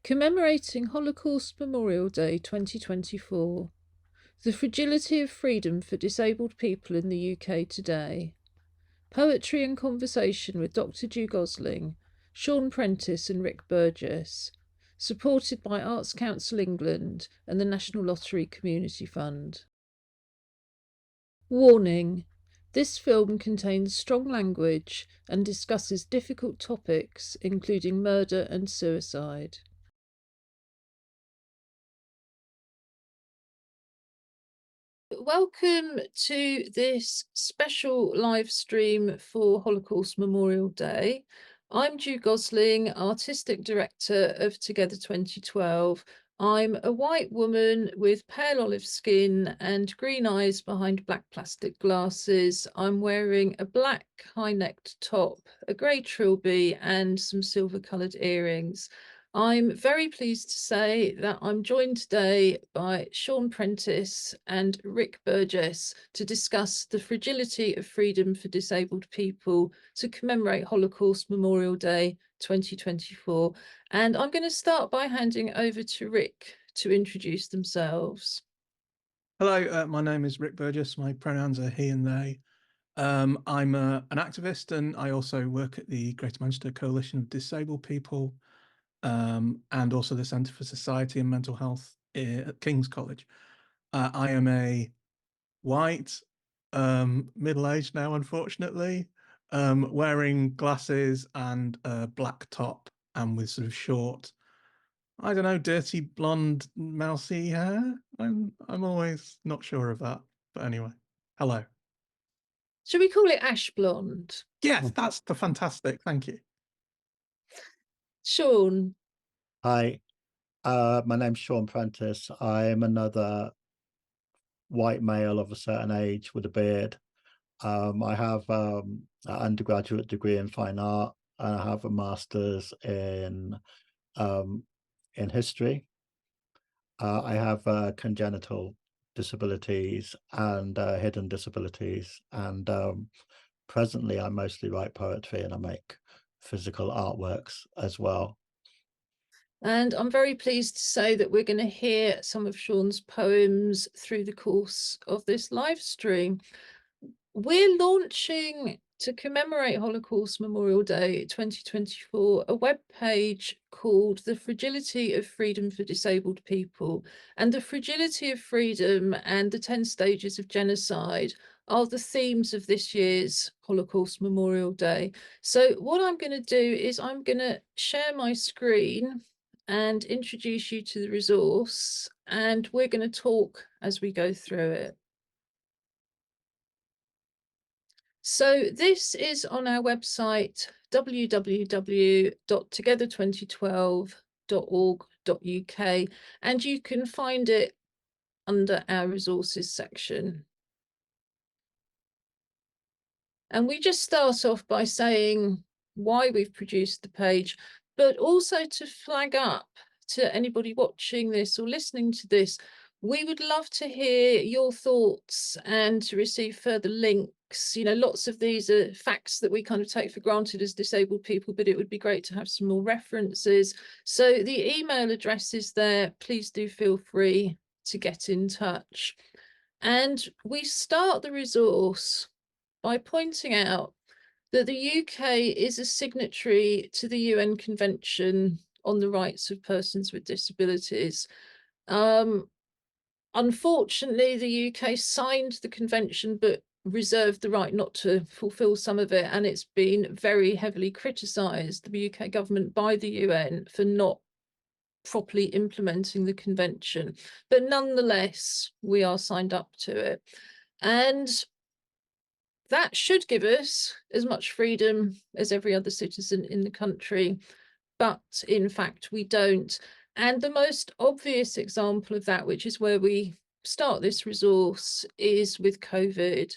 Commemorating Holocaust Memorial Day 2024, the fragility of freedom for disabled people in the UK today. Poetry and conversation with Dr Ju Gosling, Sean Prentice and Rick Burgess, supported by Arts Council England and the National Lottery Community Fund. Warning: this film contains strong language and discusses difficult topics including murder and suicide. Welcome to this special live stream for Holocaust Memorial Day. I'm Ju Gosling, Artistic Director of Together 2012. I'm a white woman with pale olive skin and green eyes behind black plastic glasses. I'm wearing a black high-necked top, a grey trilby and some silver-coloured earrings. I'm very pleased to say that I'm joined today by Sean Prentice and Rick Burgess to discuss the fragility of freedom for disabled people to commemorate Holocaust Memorial Day 2024. And I'm going to start by handing over to Rick to introduce themselves. Hello, my name is Rick Burgess. My pronouns are he and they. I'm an activist and I also work at the Greater Manchester Coalition of Disabled People and also the Centre for Society and Mental Health at King's College. I am a white, middle-aged now, unfortunately, wearing glasses and a black top and with sort of short, I don't know, dirty blonde mousy hair. I'm always not sure of that. But anyway, hello. Should we call it ash blonde? Yes, that's the fantastic. Thank you. Sean. Hi, my name's Sean Prentice. I'm another white male of a certain age with a beard. I have an undergraduate degree in fine art, and I have a master's in history. I have congenital disabilities and hidden disabilities, and presently I mostly write poetry and I make physical artworks as well. And I'm very pleased to say that we're going to hear some of Sean's poems through the course of this live stream. We're launching, to commemorate Holocaust Memorial Day 2024, a webpage called The Fragility of Freedom for Disabled People. And the fragility of freedom and the 10 stages of genocide are the themes of this year's Holocaust Memorial Day. So what I'm going to do is I'm going to share my screen and introduce you to the resource, and we're going to talk as we go through it. So this is on our website, www.together2012.org.uk, and you can find it under our resources section. And we just start off by saying why we've produced the page, but also to flag up to anybody watching this or listening to this, we would love to hear your thoughts and to receive further links. You know, lots of these are facts that we kind of take for granted as disabled people, but it would be great to have some more references. So the email address is there. Please do feel free to get in touch. And we start the resource by pointing out that the UK is a signatory to the UN Convention on the Rights of Persons with Disabilities. Unfortunately, the UK signed the convention but reserved the right not to fulfil some of it, and it's been very heavily criticised, the UK government, by the UN for not properly implementing the convention. But nonetheless, we are signed up to it. And that should give us as much freedom as every other citizen in the country, but in fact we don't. And the most obvious example of that, which is where we start this resource, is with COVID.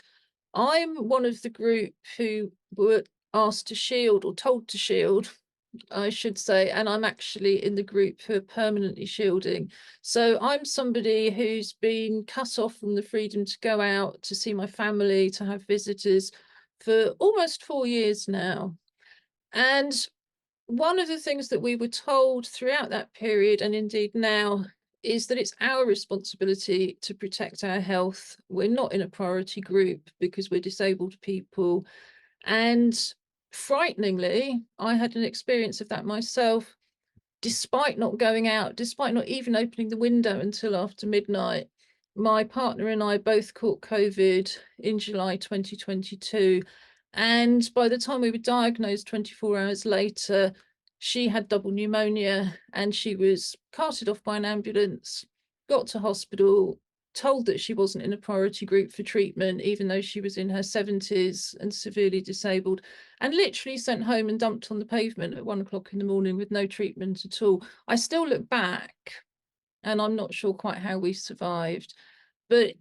I'm one of the group who were asked to shield, or told to shield, I should say, and I'm actually in the group who are permanently shielding. So I'm somebody who's been cut off from the freedom to go out, to see my family, to have visitors for almost 4 years now. And one of the things that we were told throughout that period, and indeed now, is that it's our responsibility to protect our health. We're not in a priority group because we're disabled people. And frighteningly, I had an experience of that myself. Despite not going out, despite not even opening the window until after midnight, my partner and I both caught COVID in July 2022. And by the time we were diagnosed 24 hours later, she had double pneumonia and she was carted off by an ambulance, got to hospital, told that she wasn't in a priority group for treatment, even though she was in her 70s and severely disabled, and literally sent home and dumped on the pavement at 1 o'clock in the morning with no treatment at all. I still look back and I'm not sure quite how we survived, but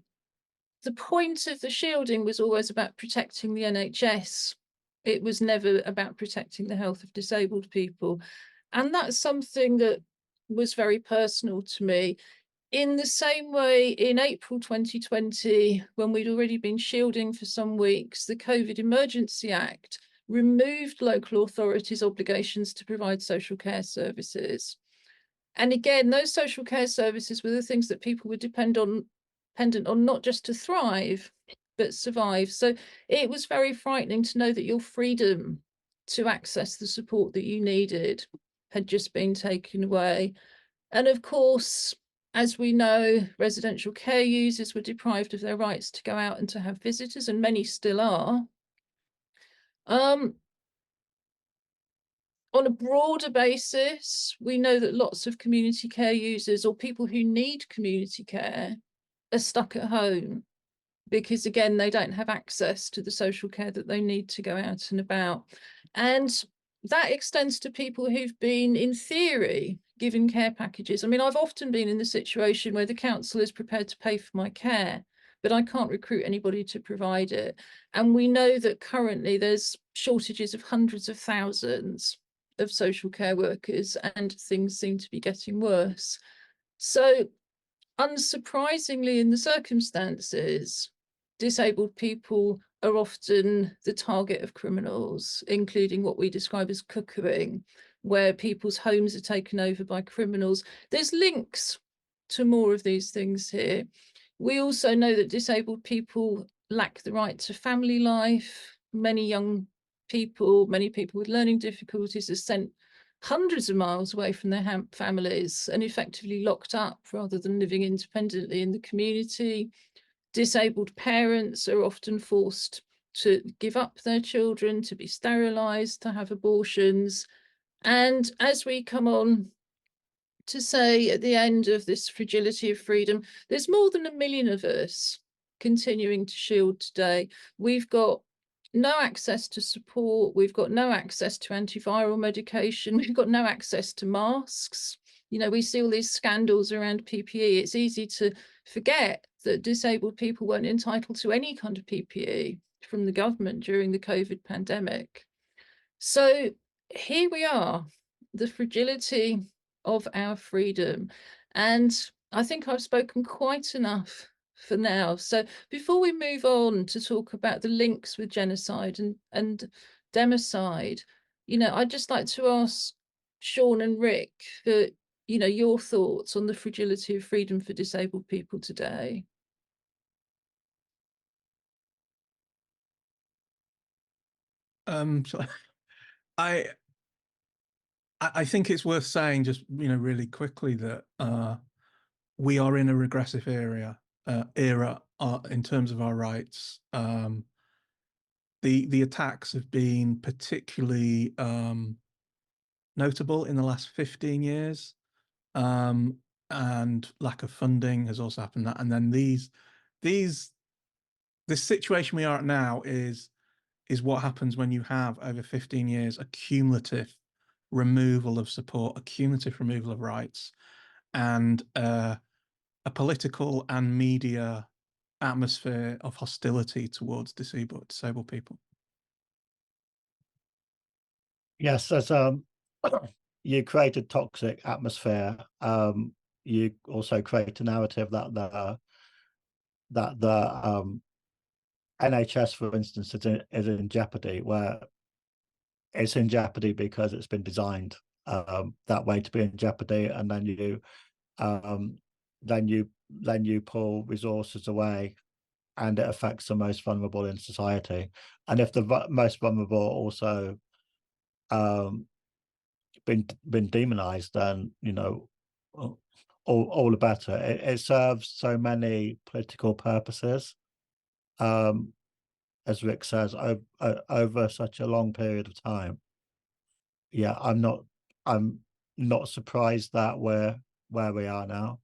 the point of the shielding was always about protecting the NHS. It was never about protecting the health of disabled people. And that's something that was very personal to me. In the same way, in April 2020, when we'd already been shielding for some weeks, the COVID Emergency Act removed local authorities' obligations to provide social care services. And again, those social care services were the things that people would dependent on not just to thrive, but survive. So it was very frightening to know that your freedom to access the support that you needed had just been taken away. And of course, as we know, residential care users were deprived of their rights to go out and to have visitors, and many still are. On a broader basis, we know that lots of community care users or people who need community care are stuck at home because, again, they don't have access to the social care that they need to go out and about. And that extends to people who've been, in theory, given care packages. I mean, I've often been in the situation where the council is prepared to pay for my care, but I can't recruit anybody to provide it. And we know that currently there's shortages of hundreds of thousands of social care workers, and things seem to be getting worse. So, unsurprisingly, in the circumstances, disabled people are often the target of criminals, including what we describe as cuckooing, where people's homes are taken over by criminals. There's links to more of these things here. We also know that disabled people lack the right to family life. Many young people, many people with learning difficulties are sent hundreds of miles away from their families and effectively locked up rather than living independently in the community. Disabled parents are often forced to give up their children, to be sterilised, to have abortions. And as we come on to say at the end of this Fragility of Freedom, there's more than 1 million of us continuing to shield today. We've got no access to support. We've got no access to antiviral medication. We've got no access to masks. You know, we see all these scandals around PPE. It's easy to forget that disabled people weren't entitled to any kind of PPE from the government during the COVID pandemic. So here we are, the fragility of our freedom. And I think I've spoken quite enough for now. So before we move on to talk about the links with genocide and democide, you know, I'd just like to ask Sean and Rick for, you know, your thoughts on the fragility of freedom for disabled people today. So I think it's worth saying, just, you know, really quickly, that we are in a regressive era in terms of our rights. The attacks have been particularly notable in the last 15 years, and lack of funding has also happened. And then this situation we are at now is what happens when you have, over 15 years, a cumulative removal of support, a cumulative removal of rights, and a political and media atmosphere of hostility towards disabled people. Yes, as you create a toxic atmosphere. You also create a narrative that the NHS, for instance, is in jeopardy, where it's in jeopardy because it's been designed that way to be in jeopardy, and um, then you pull resources away, and it affects the most vulnerable in society. And if the most vulnerable also been demonized, then all the better. It serves so many political purposes, as Rick says, over such a long period of time. Yeah, I'm not surprised that we're where we are now.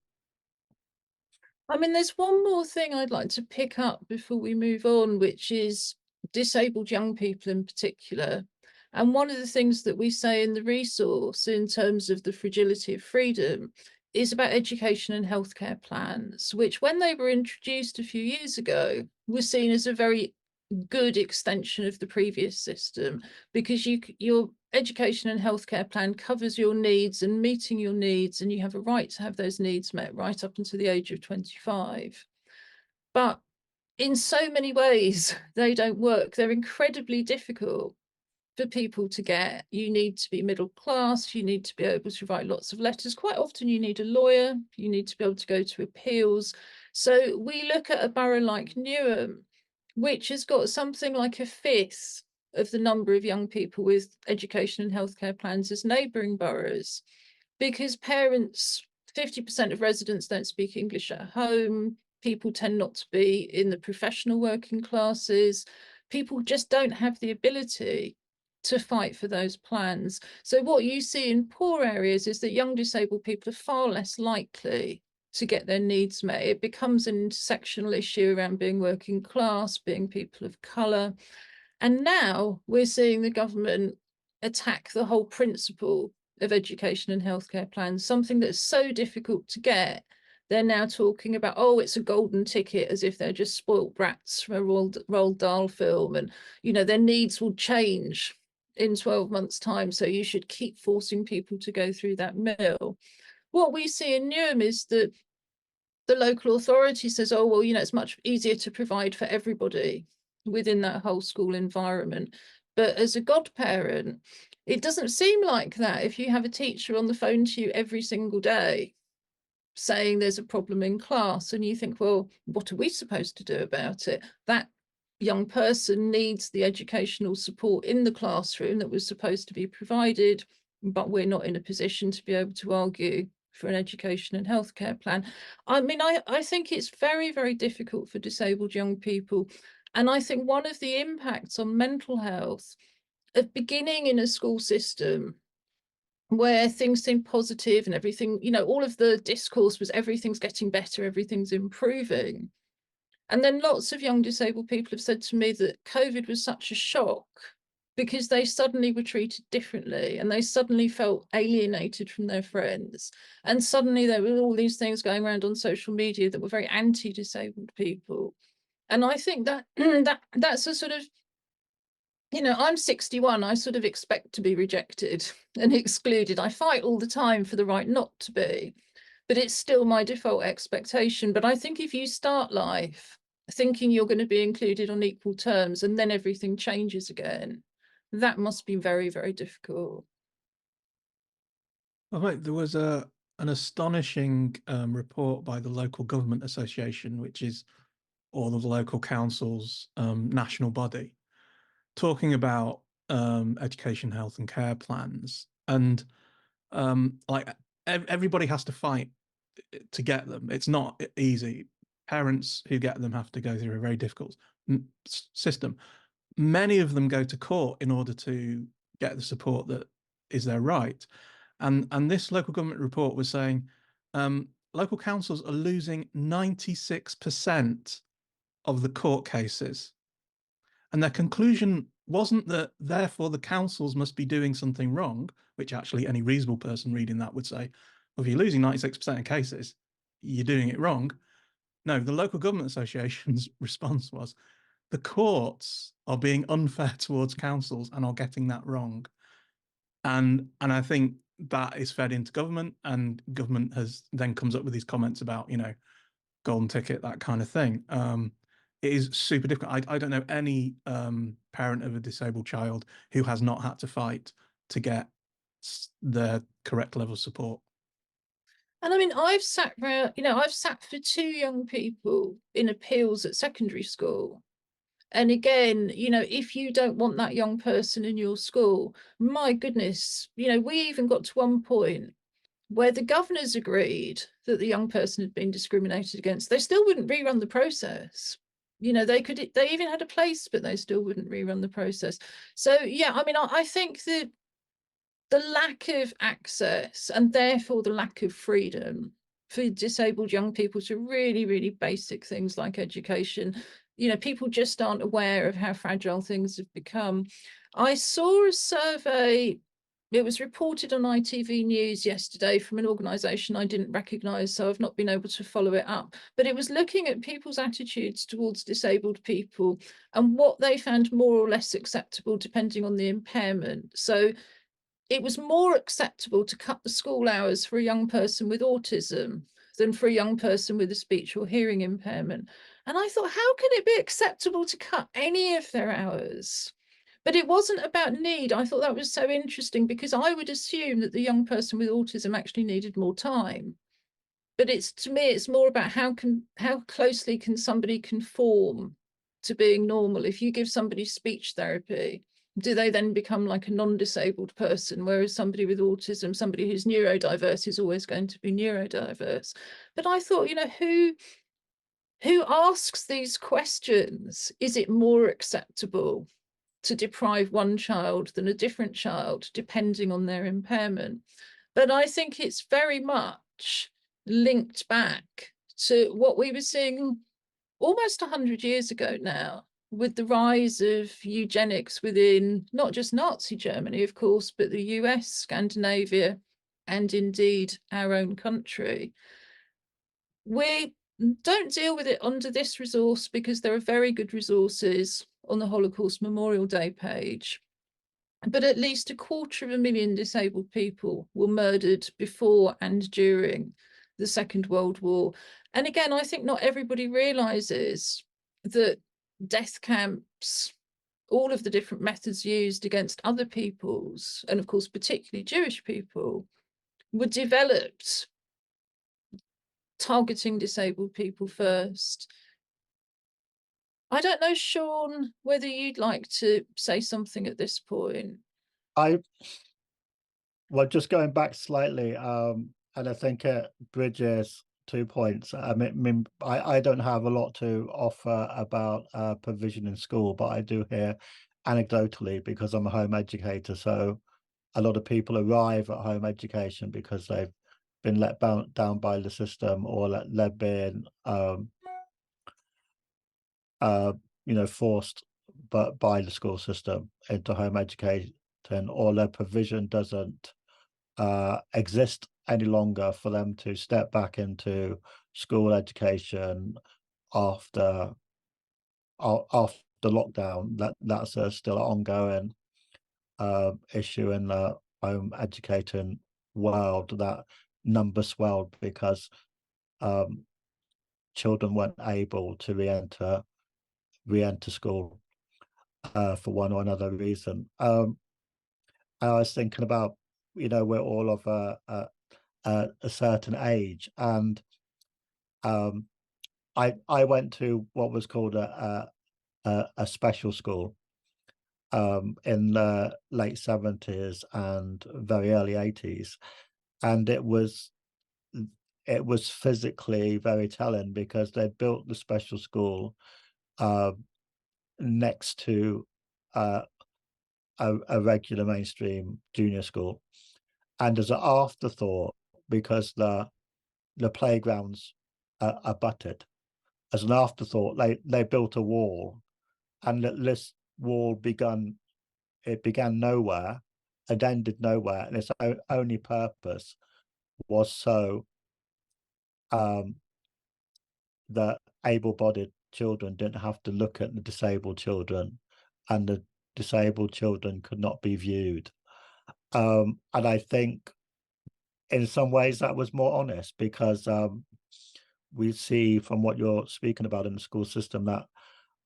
I mean, there's one more thing I'd like to pick up before we move on, which is disabled young people in particular. And one of the things that we say in the resource in terms of the fragility of freedom is about education and healthcare plans, which when they were introduced a few years ago, were seen as a very good extension of the previous system, because your education and healthcare plan covers your needs and meeting your needs, and you have a right to have those needs met right up until the age of 25. But in so many ways, they don't work. They're incredibly difficult for people to get. You need to be middle class, you need to be able to write lots of letters. Quite often you need a lawyer, you need to be able to go to appeals. So we look at a borough like Newham, which has got something like a fifth of the number of young people with education and healthcare plans as neighbouring boroughs, because parents, 50% of residents don't speak English at home, people tend not to be in the professional working classes, people just don't have the ability to fight for those plans. So what you see in poor areas is that young disabled people are far less likely to get their needs met. It becomes an intersectional issue around being working class, being people of colour. And now we're seeing the government attack the whole principle of education and healthcare plans, something that's so difficult to get. They're now talking about, oh, it's a golden ticket, as if they're just spoilt brats from a Roald Dahl film. And, their needs will change in 12 months' time. So you should keep forcing people to go through that mill. What we see in Newham is that the local authority says, oh, well, it's much easier to provide for everybody within that whole school environment. But as a godparent, it doesn't seem like that if you have a teacher on the phone to you every single day saying there's a problem in class, and you think, well, what are we supposed to do about it? That young person needs the educational support in the classroom that was supposed to be provided, but we're not in a position to be able to argue for an education and healthcare plan. I mean, I think it's very, very difficult for disabled young people. And I think one of the impacts on mental health of beginning in a school system where things seem positive and everything, all of the discourse was everything's getting better, everything's improving. And then lots of young disabled people have said to me that COVID was such a shock because they suddenly were treated differently and they suddenly felt alienated from their friends. And suddenly there were all these things going around on social media that were very anti-disabled people. And I think that that's a sort of, I'm 61, I sort of expect to be rejected and excluded. I fight all the time for the right not to be, but it's still my default expectation. But I think if you start life thinking you're going to be included on equal terms and then everything changes again, that must be very, very difficult. All right, there was an astonishing report by the Local Government Association, which is all of the local councils' national body, talking about education, health and care plans. And everybody has to fight to get them. It's not easy. Parents who get them have to go through a very difficult system. Many of them go to court in order to get the support that is their right. And this local government report was saying local councils are losing 96% of the court cases. And their conclusion wasn't that therefore the councils must be doing something wrong, which actually any reasonable person reading that would say, well, if you're losing 96% of cases, you're doing it wrong. No, the Local Government Association's response was the courts are being unfair towards councils and are getting that wrong. And I think that is fed into government, and government has then comes up with these comments about, golden ticket, that kind of thing. it is super difficult. I don't know any parent of a disabled child who has not had to fight to get the correct level of support. And I mean, I've sat around, I've sat for 2 young people in appeals at secondary school. And again, if you don't want that young person in your school, my goodness, we even got to one point where the governors agreed that the young person had been discriminated against. They still wouldn't rerun the process. They even had a place, but they still wouldn't rerun the process. So yeah, I mean, I think that the lack of access and therefore the lack of freedom for disabled young people to really, really basic things like education, people just aren't aware of how fragile things have become. I saw a survey, it was reported on ITV News yesterday from an organisation I didn't recognise, so I've not been able to follow it up. But it was looking at people's attitudes towards disabled people and what they found more or less acceptable depending on the impairment. So it was more acceptable to cut the school hours for a young person with autism than for a young person with a speech or hearing impairment. And I thought, how can it be acceptable to cut any of their hours? But it wasn't about need. I thought that was so interesting because I would assume that the young person with autism actually needed more time. But to me, it's more about how closely can somebody conform to being normal. If you give somebody speech therapy, do they then become like a non-disabled person? Whereas somebody with autism, somebody who's neurodiverse, is always going to be neurodiverse. But I thought, who asks these questions? Is it more acceptable to deprive one child than a different child, depending on their impairment? But I think it's very much linked back to what we were seeing almost 100 years ago now, with the rise of eugenics within not just Nazi Germany, of course, but the US, Scandinavia, and indeed our own country. We don't deal with it under this resource because there are very good resources on the Holocaust Memorial Day page. But at least 250,000 disabled people were murdered before and during the Second World War. And again, I think not everybody realizes that death camps, all of the different methods used against other peoples, and of course, particularly Jewish people, were developed targeting disabled people first. I don't know, Sean, whether you'd like to say something at this point. Well, just going back slightly, and I think it bridges 2 points. I mean, I don't have a lot to offer about provision in school, but I do hear anecdotally because I'm a home educator. So a lot of people arrive at home education because they've been let down by the system, or they've been forced but by the school system into home education, or their provision doesn't exist any longer for them to step back into school education after lockdown. That's still an ongoing issue in the home educating world. That number swelled because children weren't able to re-enter school for one or another reason. I was thinking about, we're all of a certain age, and I went to what was called a special school in the late 70s and very early 80s, and it was physically very telling because they built the special school next to a regular mainstream junior school, and as an afterthought, because the playgrounds abutted, as an afterthought, they built a wall, and this wall began nowhere and ended nowhere, and its only purpose was so that able-bodied children didn't have to look at the disabled children, and the disabled children could not be viewed. And I think in some ways that was more honest, because we see from what you're speaking about in the school system that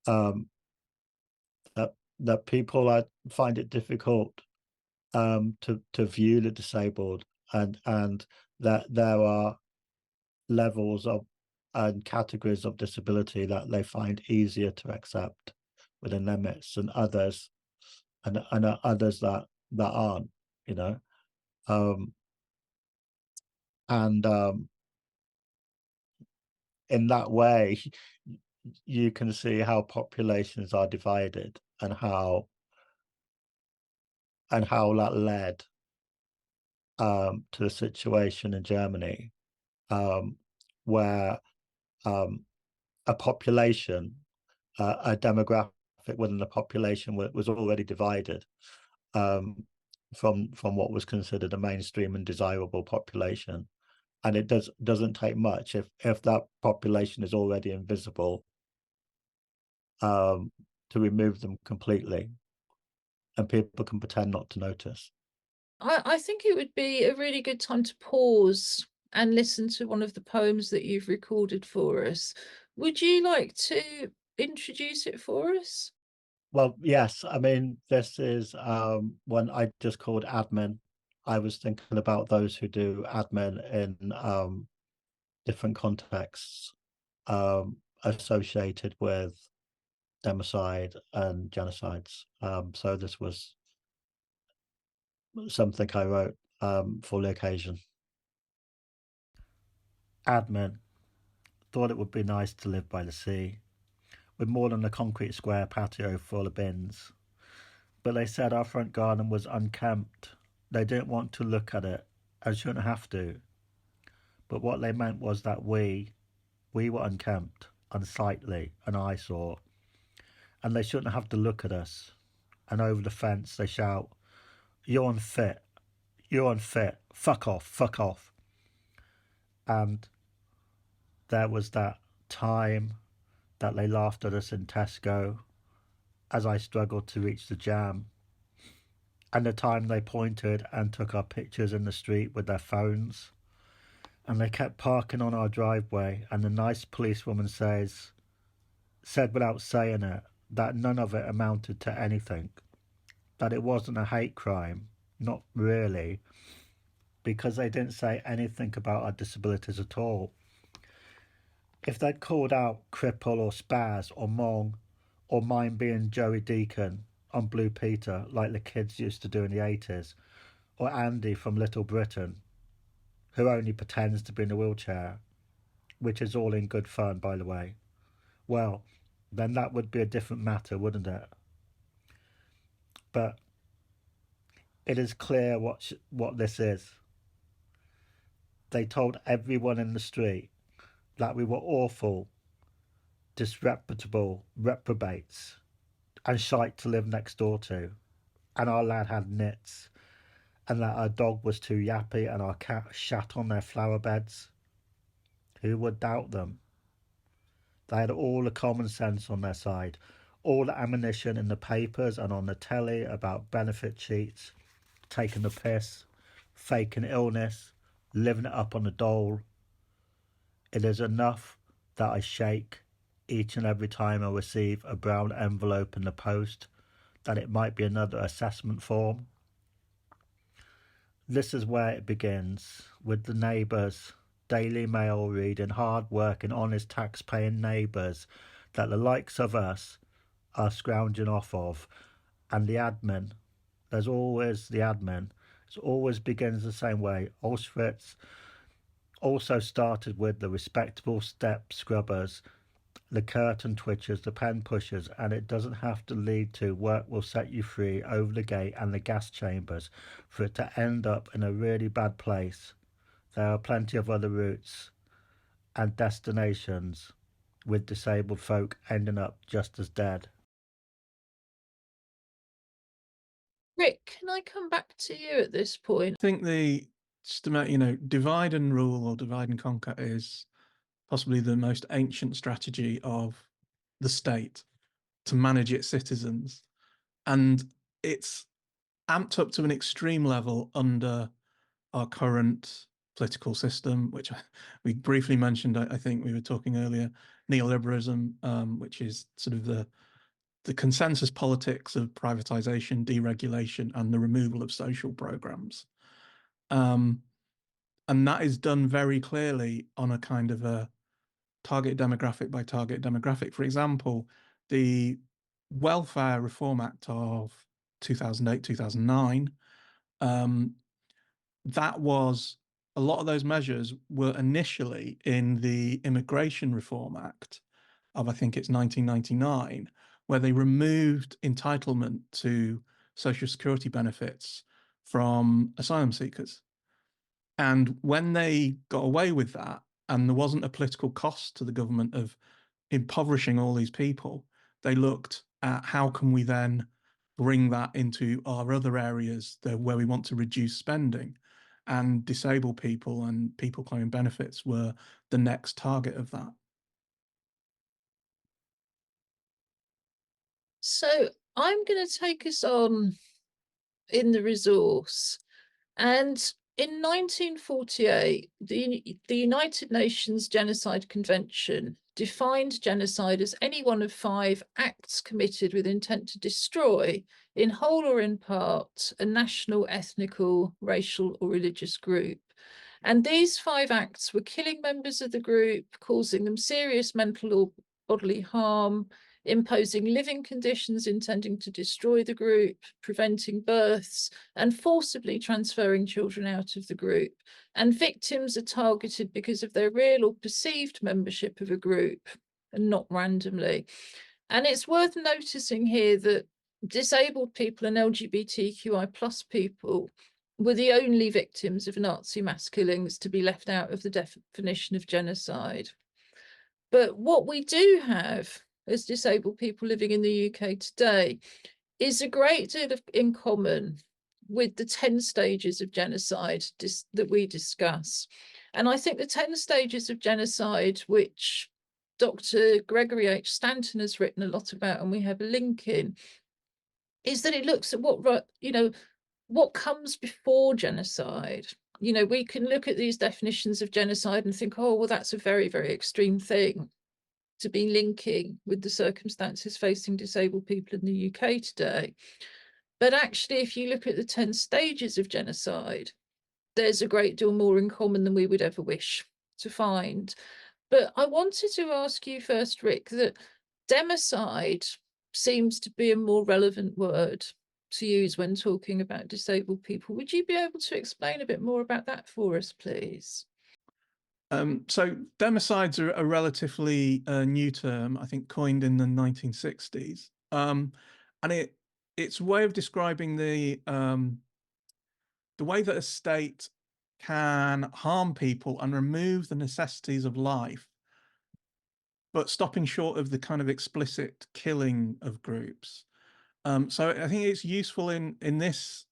that people find it difficult to view the disabled, and that there are levels of and categories of disability that they find easier to accept within their midst, and others that aren't, you know. And in that way, you can see how populations are divided, and how that led to the situation in Germany, where a population, a demographic within the population was already divided from what was considered a mainstream and desirable population. And it doesn't take much if that population is already invisible to remove them completely, and people can pretend not to notice. I think it would be a really good time to pause and listen to one of the poems that you've recorded for us. Would you like to introduce it for us? Well, yes. I mean, this is one I just called admin. I was thinking about those who do admin in different contexts associated with democide and genocides. So this was something I wrote for the occasion. Admin thought it would be nice to live by the sea, with more than a concrete square patio full of bins. But they said our front garden was unkempt. They didn't want to look at it, and shouldn't have to. But what they meant was that we were unkempt, unsightly, an eyesore, and they shouldn't have to look at us. And over the fence they shout, "You're unfit, you're unfit, fuck off, fuck off." And there was that time that they laughed at us in Tesco as I struggled to reach the jam, and the time they pointed and took our pictures in the street with their phones, and they kept parking on our driveway, and the nice policewoman said without saying it that none of it amounted to anything, that it wasn't a hate crime, not really, because they didn't say anything about our disabilities at all. If they'd called out cripple or spaz or mong, or mine being Joey Deacon on Blue Peter like the kids used to do in the 80s, or Andy from Little Britain, who only pretends to be in a wheelchair, which is all in good fun, by the way, well, then that would be a different matter, wouldn't it? But it is clear what this is. They told everyone in the street that we were awful, disreputable reprobates, and shite to live next door to, and our lad had nits, and that our dog was too yappy, and our cat shat on their flower beds. Who would doubt them? They had all the common sense on their side, all the ammunition in the papers and on the telly about benefit cheats, taking the piss, faking illness, living it up on the dole. It is enough that I shake each and every time I receive a brown envelope in the post, that it might be another assessment form. This is where it begins, with the neighbours, Daily Mail reading, hard-working, honest, tax-paying neighbours that the likes of us are scrounging off of, and the admin. There's always the admin. It always begins the same way. Auschwitz also started with the respectable step scrubbers, the curtain twitchers, the pen pushers, and it doesn't have to lead to work will set you free, over the gate and the gas chambers for it to end up in a really bad place. There are plenty of other routes and destinations with disabled folk ending up just as dead. Rick, can I come back to you at this point? I think divide and rule or divide and conquer is possibly the most ancient strategy of the state to manage its citizens. And it's amped up to an extreme level under our current political system, which we briefly mentioned. I think we were talking earlier, neoliberalism, which is sort of the consensus politics of privatization, deregulation, and the removal of social programs. And that is done very clearly on a kind of a target demographic by target demographic. For example, the Welfare Reform Act of 2008, 2009, that was, a lot of those measures were initially in the Immigration Reform Act of, I think it's 1999, where they removed entitlement to social security benefits from asylum seekers. And when they got away with that, and there wasn't a political cost to the government of impoverishing all these people, they looked at how can we then bring that into our other areas where we want to reduce spending. And disabled people and people claiming benefits were the next target of that. So I'm going to take us on in the resource. And in 1948, the United Nations Genocide Convention defined genocide as any one of 5 acts committed with intent to destroy, in whole or in part, a national, ethnical, racial, or religious group. And these 5 acts were killing members of the group, causing them serious mental or bodily harm, imposing living conditions intending to destroy the group, preventing births, and forcibly transferring children out of the group. And victims are targeted because of their real or perceived membership of a group, and not randomly. And it's worth noticing here that disabled people and LGBTQI plus people were the only victims of Nazi mass killings to be left out of the definition of genocide. But what we do have as disabled people living in the UK today is a great deal in common with the 10 stages of genocide that we discuss. And I think the 10 stages of genocide, which Dr. Gregory H. Stanton has written a lot about, and we have a link in, is that it looks at what comes before genocide. We can look at these definitions of genocide and think, oh, well, that's a very, very extreme thing to be linking with the circumstances facing disabled people in the UK today. But actually, if you look at the 10 stages of genocide, there's a great deal more in common than we would ever wish to find. But I wanted to ask you first, Rick, that democide seems to be a more relevant word to use when talking about disabled people. Would you be able to explain a bit more about that for us, please? So democides are a relatively new term, I think coined in the 1960s. And it's a way of describing the way that a state can harm people and remove the necessities of life, but stopping short of the kind of explicit killing of groups. So I think it's useful in this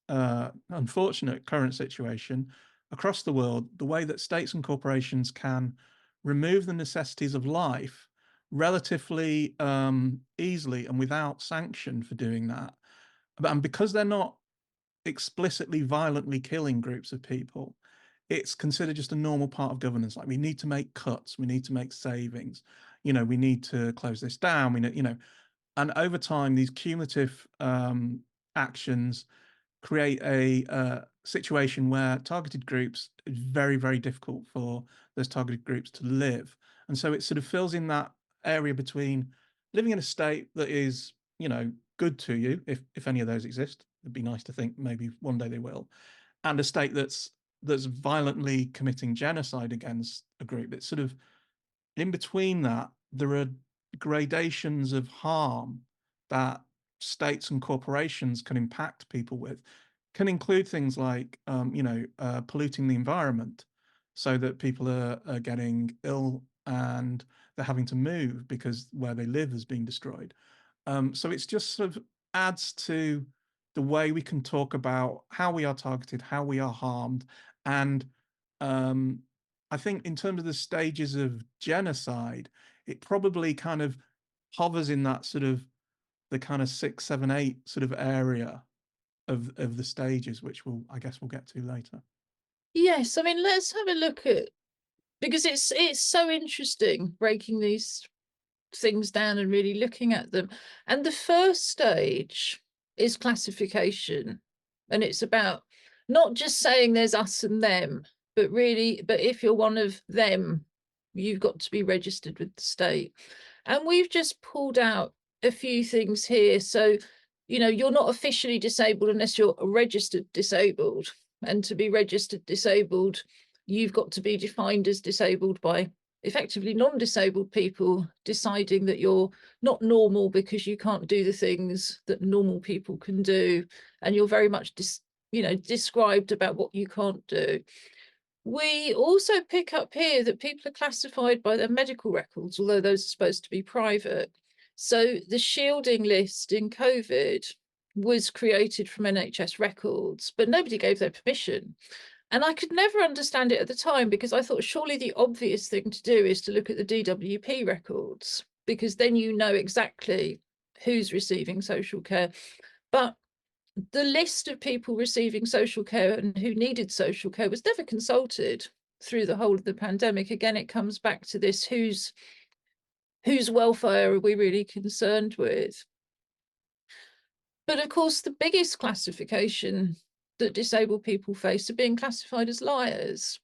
unfortunate current situation across the world, the way that states and corporations can remove the necessities of life relatively easily and without sanction for doing that. And because they're not explicitly violently killing groups of people, it's considered just a normal part of governance. Like, we need to make cuts, we need to make savings, we need to close this down, and over time, these cumulative actions create a situation where targeted groups, it's very, very difficult for those targeted groups to live. And so it sort of fills in that area between living in a state that is, good to you, if any of those exist. It'd be nice to think maybe one day they will, and a state that's violently committing genocide against a group. It's sort of in between that. There are gradations of harm that states and corporations can impact people with, can include things like polluting the environment so that people are getting ill and they're having to move because where they live has been destroyed. So it's just sort of adds to the way we can talk about how we are targeted, how we are harmed. And I think in terms of the stages of genocide, it probably kind of hovers in that sort of the kind of 6, 7, 8 sort of area of the stages, which I guess we'll get to later. Yes, I mean, let's have a look at, because it's so interesting breaking these things down and really looking at them. And the first stage is classification. And it's about not just saying there's us and them, but really, but if you're one of them, you've got to be registered with the state. And we've just pulled out a few things here. So, you're not officially disabled unless you're registered disabled. And to be registered disabled, you've got to be defined as disabled by effectively non-disabled people deciding that you're not normal because you can't do the things that normal people can do, and you're very much described about what you can't do. We also pick up here that people are classified by their medical records, although those are supposed to be private. So the shielding list in COVID was created from NHS records, but nobody gave their permission. And I could never understand it at the time, because I thought surely the obvious thing to do is to look at the DWP records, because then you know exactly who's receiving social care. But the list of people receiving social care and who needed social care was never consulted through the whole of the pandemic. Again, it comes back to this, whose welfare are we really concerned with? But of course, the biggest classification that disabled people face are being classified as liars.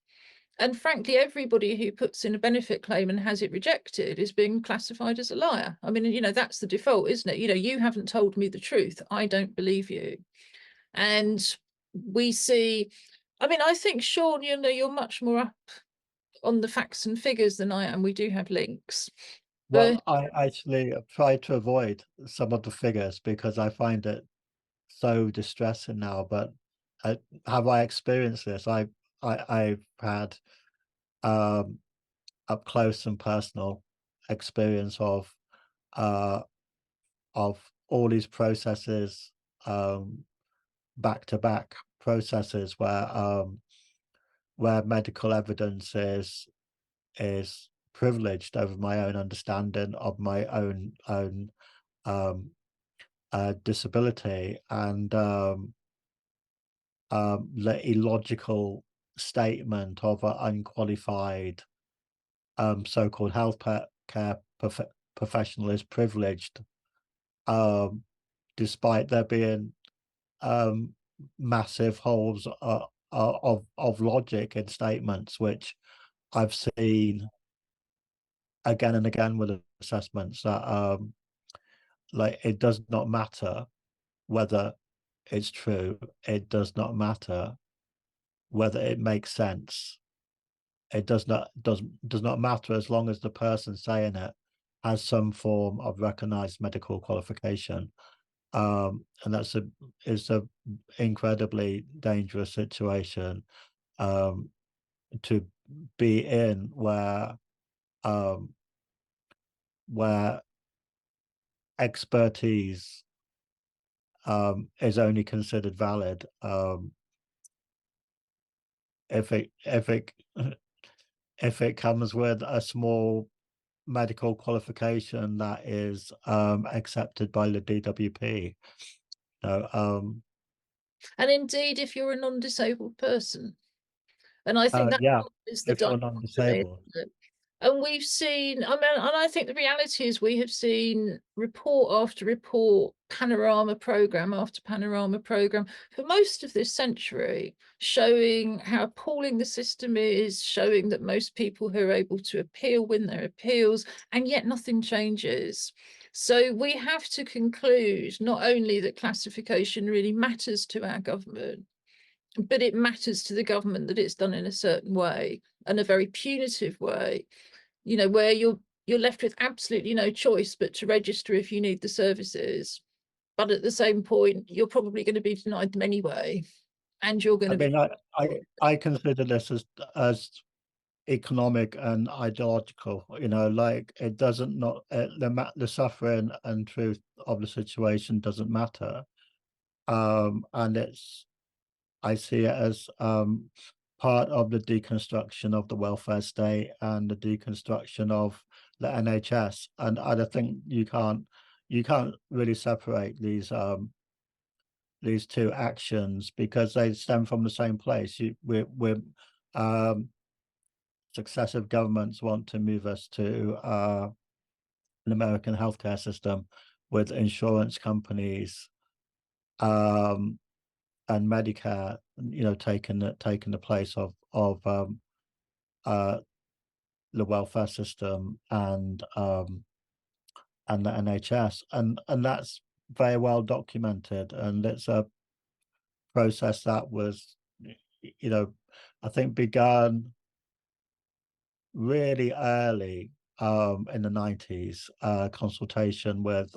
And frankly, everybody who puts in a benefit claim and has it rejected is being classified as a liar. I mean, that's the default, isn't it? You haven't told me the truth. I don't believe you. And we see, I mean, I think, Sean, you're much more up on the facts and figures than I am. We do have links. Well, I actually try to avoid some of the figures because I find it so distressing now. But have I experienced this? I've had up close and personal experience of all these processes, back to back processes where medical evidence is privileged over my own understanding of my own disability, and the illogical statement of an unqualified so-called care professional is privileged, despite there being massive holes of logic in statements, which I've seen again and again with assessments, that like, it does not matter whether it's true, it does not matter whether it makes sense, it does not matter as long as the person saying it has some form of recognized medical qualification. And it's a incredibly dangerous situation to be in, where expertise is only considered valid if it comes with a small medical qualification that is accepted by the DWP. And indeed, if you're a non-disabled person, and I think that yeah, is the if you're dichotomy, non-disabled. isn't it? And we've seen, I mean, and I think the reality is we have seen report after report, panorama program after panorama program for most of this century, showing how appalling the system is, showing that most people who are able to appeal win their appeals, and yet nothing changes. So we have to conclude not only that classification really matters to our government, but it matters to the government that it's done in a certain way, and a very punitive way, where you're left with absolutely no choice but to register if you need the services. But at the same point, you're probably going to be denied them anyway, and you're going to be. I consider this as economic and ideological. Like, it doesn't not the suffering and truth of the situation doesn't matter, and I see it as part of the deconstruction of the welfare state and the deconstruction of the NHS. And I think you can't really separate these actions, because they stem from the same place. Successive governments want to move us to an American healthcare system with insurance companies and Medicare, taking the place of the welfare system and the NHS, and that's very well documented, and it's a process that was, I think, begun really early in the 90s, consultation with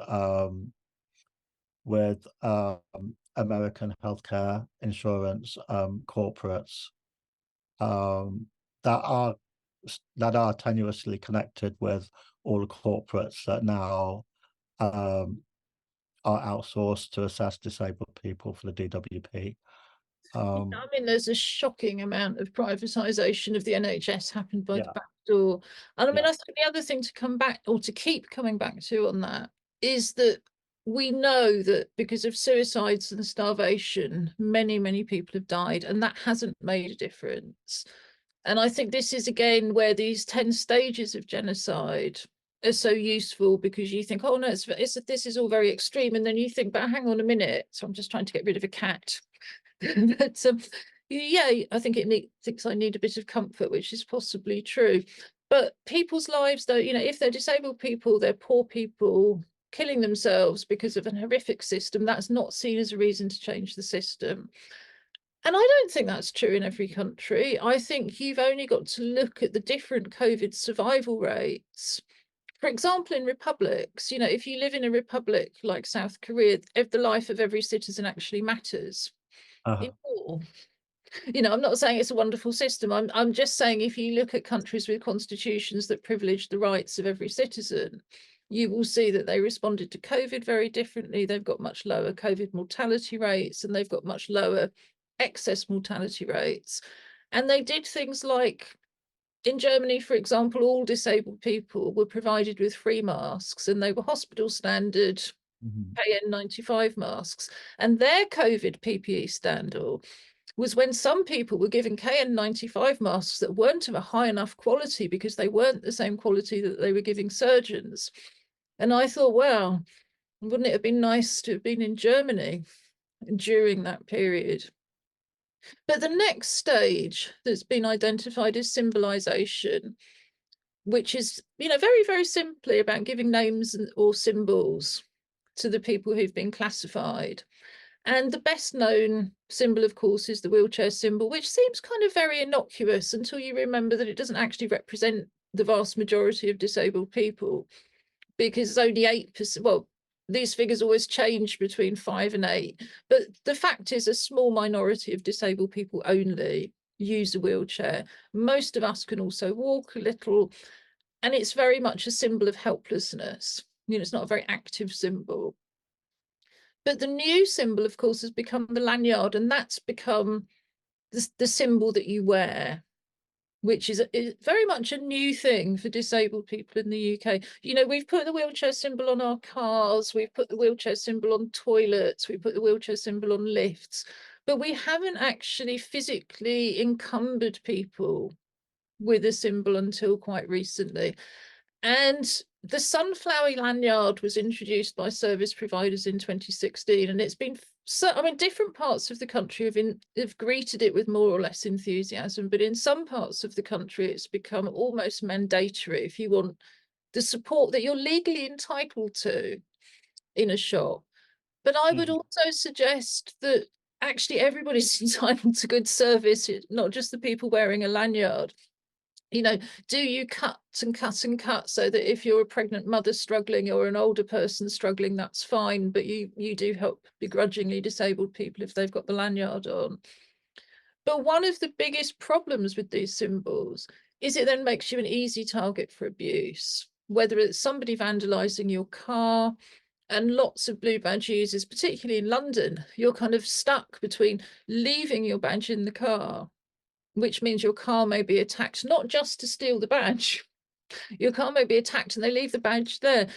American healthcare insurance corporates that are tenuously connected with all the corporates that now are outsourced to assess disabled people for the DWP. I mean, there's a shocking amount of privatisation of the NHS happened by the back door. And I mean, I think the other thing to come back, or to keep coming back to on that, is that we know that because of suicides and starvation, many, many people have died, and that hasn't made a difference. And I think this is, again, where these 10 stages of genocide are so useful, because you think, oh, no, this is all very extreme. And then you think, but hang on a minute. So I'm just trying to get rid of a cat. But yeah, I think thinks I need a bit of comfort, which is possibly true. But people's lives, though, if they're disabled people, they're poor people killing themselves because of an horrific system, that's not seen as a reason to change the system. And I don't think that's true in every country. I think you've only got to look at the different COVID survival rates. For example, in republics, if you live in a republic like South Korea, if the life of every citizen actually matters. In war. I'm not saying it's a wonderful system. I'm just saying, if you look at countries with constitutions that privilege the rights of every citizen, you will see that they responded to COVID very differently. They've got much lower COVID mortality rates, and they've got much lower excess mortality rates. And they did things like, in Germany, for example, all disabled people were provided with free masks, and they were hospital standard KN95 masks. And their COVID PPE scandal was when some people were given KN95 masks that weren't of a high enough quality, because they weren't the same quality that they were giving surgeons. And I thought, well, wouldn't it have been nice to have been in Germany during that period? But the next stage that's been identified is symbolization, which is, very, very simply about giving names or symbols to the people who've been classified. And the best known symbol, of course, is the wheelchair symbol, which seems kind of very innocuous until you remember that it doesn't actually represent the vast majority of disabled people, because only 8%, well, these figures always change between 5 and 8, but the fact is a small minority of disabled people only use a wheelchair. Most of us can also walk a little, and it's very much a symbol of helplessness. It's not a very active symbol. But the new symbol, of course, has become the lanyard, and that's become the symbol that you wear, which is very much a new thing for disabled people in the UK. We've put the wheelchair symbol on our cars, we've put the wheelchair symbol on toilets, we put the wheelchair symbol on lifts, but we haven't actually physically encumbered people with a symbol until quite recently. And the sunflower lanyard was introduced by service providers in 2016, and it's been different parts of the country have greeted it with more or less enthusiasm, but in some parts of the country it's become almost mandatory if you want the support that you're legally entitled to in a shop. But I would also suggest that actually everybody's entitled to good service, not just the people wearing a lanyard. Do you cut and cut and cut so that if you're a pregnant mother struggling or an older person struggling, that's fine, but you do help begrudgingly disabled people if they've got the lanyard on. But one of the biggest problems with these symbols is it then makes you an easy target for abuse, whether it's somebody vandalizing your car. And lots of blue badge users, particularly in London, you're kind of stuck between leaving your badge in the car, which means your car may be attacked, not just to steal the badge. Your car may be attacked and they leave the badge there.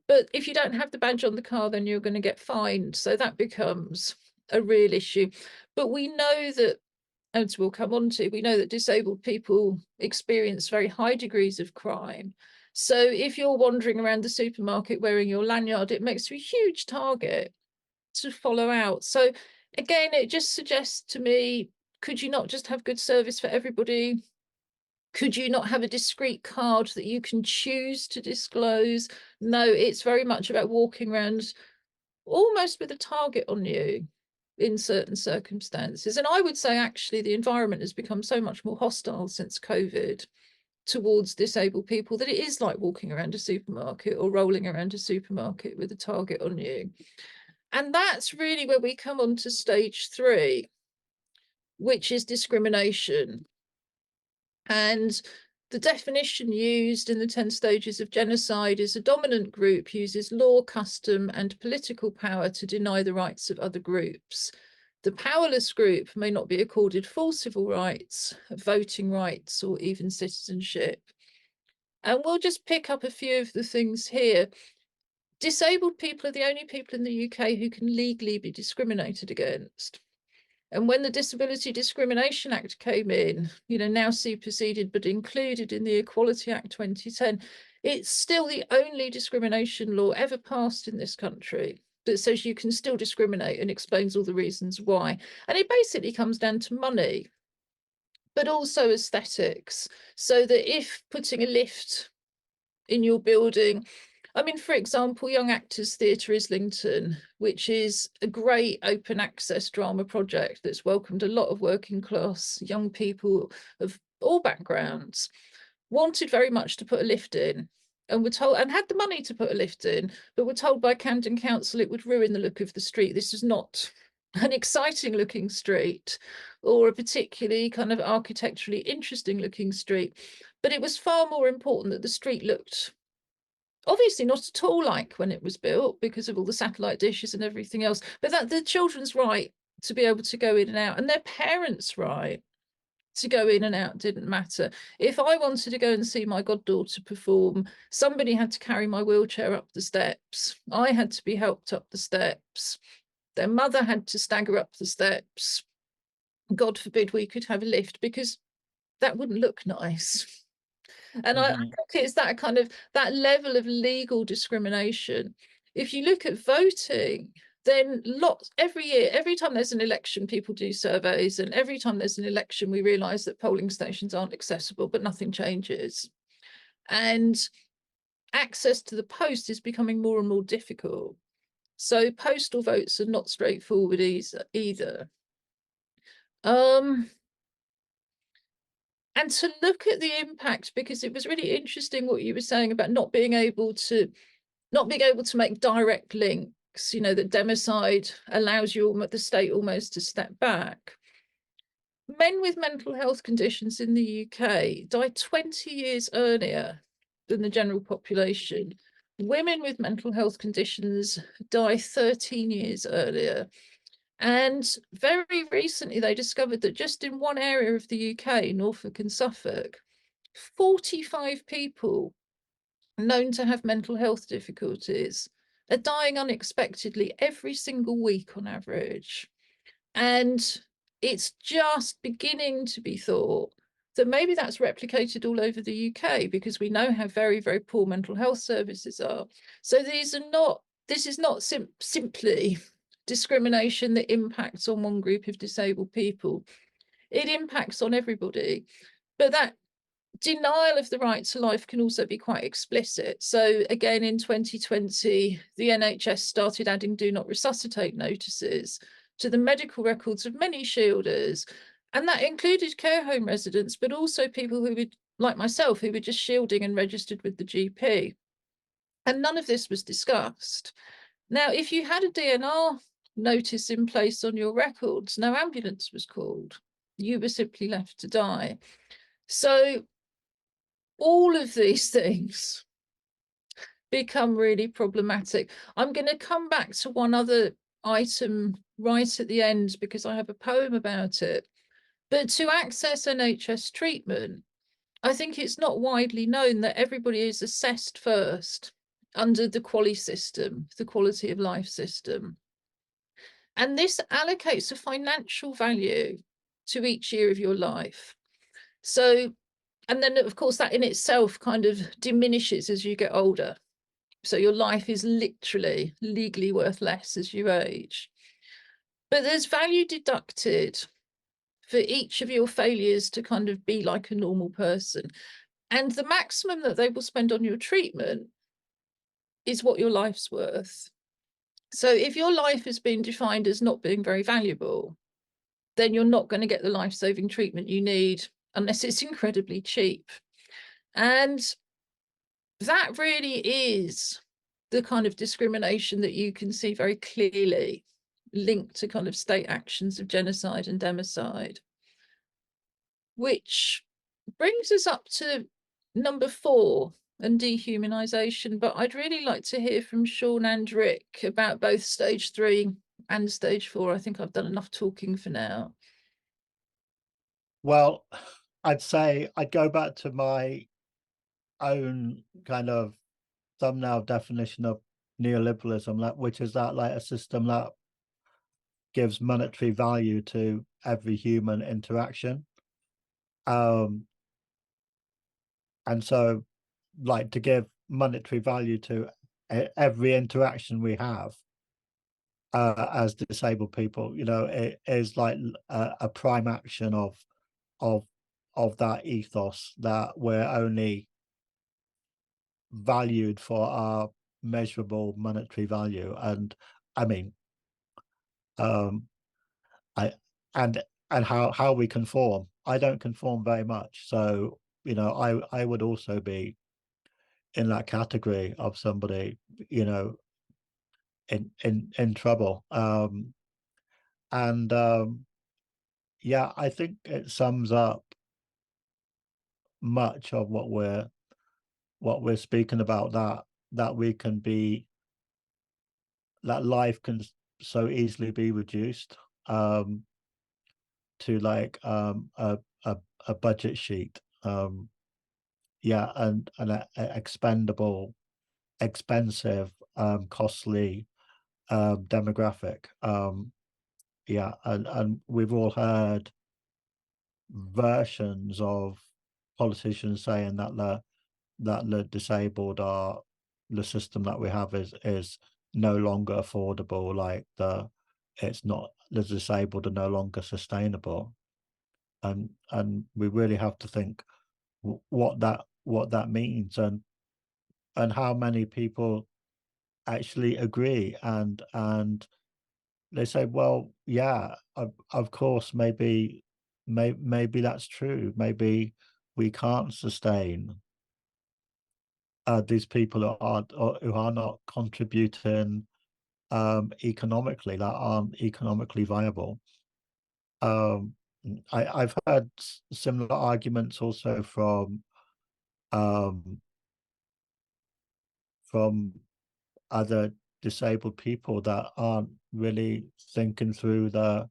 But if you don't have the badge on the car, then you're going to get fined. So that becomes a real issue. But we know that, as we'll come on to, we know that disabled people experience very high degrees of crime. So if you're wandering around the supermarket wearing your lanyard, it makes you a huge target to follow out. So again, it just suggests to me, could you not just have good service for everybody? Could you not have a discrete card that you can choose to disclose? No, it's very much about walking around almost with a target on you in certain circumstances. And I would say actually the environment has become so much more hostile since COVID towards disabled people that it is like walking around a supermarket or rolling around a supermarket with a target on you. And that's really where we come on to stage 3, which is discrimination. And the definition used in the 10 stages of genocide is a dominant group uses law, custom, and political power to deny the rights of other groups. The powerless group may not be accorded full civil rights, voting rights, or even citizenship. And we'll just pick up a few of the things here. Disabled people are the only people in the UK who can legally be discriminated against. And when the Disability Discrimination Act came in, now superseded but included in the Equality Act 2010, it's still the only discrimination law ever passed in this country that says you can still discriminate and explains all the reasons why. And it basically comes down to money, but also aesthetics. So that if putting a lift in your building, I mean, for example, Young Actors Theatre Islington, which is a great open access drama project that's welcomed a lot of working class young people of all backgrounds, wanted very much to put a lift in and were told, and had the money to put a lift in, but were told by Camden Council it would ruin the look of the street. This is not an exciting looking street or a particularly kind of architecturally interesting looking street, but it was far more important that the street looked obviously not at all like when it was built because of all the satellite dishes and everything else, but that the children's right to be able to go in and out and their parents' right to go in and out didn't matter. If I wanted to go and see my goddaughter perform, somebody had to carry my wheelchair up the steps. I had to be helped up the steps. Their mother had to stagger up the steps. God forbid we could have a lift because that wouldn't look nice. And I think it's that kind of that level of legal discrimination. If you look at voting, then every year, every time there's an election, people do surveys, and every time there's an election, we realise that polling stations aren't accessible, but nothing changes. And access to the post is becoming more and more difficult. So postal votes are not straightforward either. And to look at the impact, because it was really interesting what you were saying about not being able to make direct links, that democide allows the state almost to step back. Men with mental health conditions in the UK die 20 years earlier than the general population. Women with mental health conditions die 13 years earlier. And very recently, they discovered that just in one area of the UK, Norfolk and Suffolk, 45 people known to have mental health difficulties are dying unexpectedly every single week on average. And it's just beginning to be thought that maybe that's replicated all over the UK because we know how very, very poor mental health services are. So this is not simply discrimination that impacts on one group of disabled people. It impacts on everybody. But that denial of the right to life can also be quite explicit. So again, in 2020, the NHS started adding do not resuscitate notices to the medical records of many shielders. And that included care home residents, but also people who would, like myself, who were just shielding and registered with the GP. And none of this was discussed. Now, if you had a DNR notice in place on your records, no ambulance was called. You were simply left to die. So all of these things become really problematic. I'm going to come back to one other item right at the end because I have a poem about it. But to access NHS treatment, I think it's not widely known that everybody is assessed first under the QALY system, the quality of life system. And this allocates a financial value to each year of your life. So, and then of course that in itself kind of diminishes as you get older. So your life is literally legally worth less as you age. But there's value deducted for each of your failures to kind of be like a normal person. And the maximum that they will spend on your treatment is what your life's worth. So if your life has been defined as not being very valuable, then you're not going to get the life-saving treatment you need unless it's incredibly cheap. And that really is the kind of discrimination that you can see very clearly linked to kind of state actions of genocide and democide, which brings us up to number 4 and dehumanization. But I'd really like to hear from Sean and Rick about both stage 3 and stage 4. I think I've done enough talking for now. Well, I'd say I'd go back to my own kind of thumbnail definition of neoliberalism, which is that like a system that gives monetary value to every human interaction. And so like to give monetary value to every interaction we have as disabled people, you know, it is like a prime action of that ethos, that we're only valued for our measurable monetary value. And I mean, I and how we conform. I don't conform very much, so you know, I would also be in that category of somebody, you know, in trouble. And yeah, I think it sums up much of what we're speaking about, that we can be, that life can so easily be reduced to like a budget sheet. Yeah, and an expendable, expensive, costly demographic. Yeah, and we've all heard versions of politicians saying that the disabled are, the system that we have is no longer affordable, like it's not, the disabled are no longer sustainable. And we really have to think what that means, and how many people actually agree, and they say, well, yeah, of course, maybe that's true. Maybe we can't sustain these people who are not contributing economically, that aren't economically viable. I've heard similar arguments also um, from other disabled people that aren't really thinking through the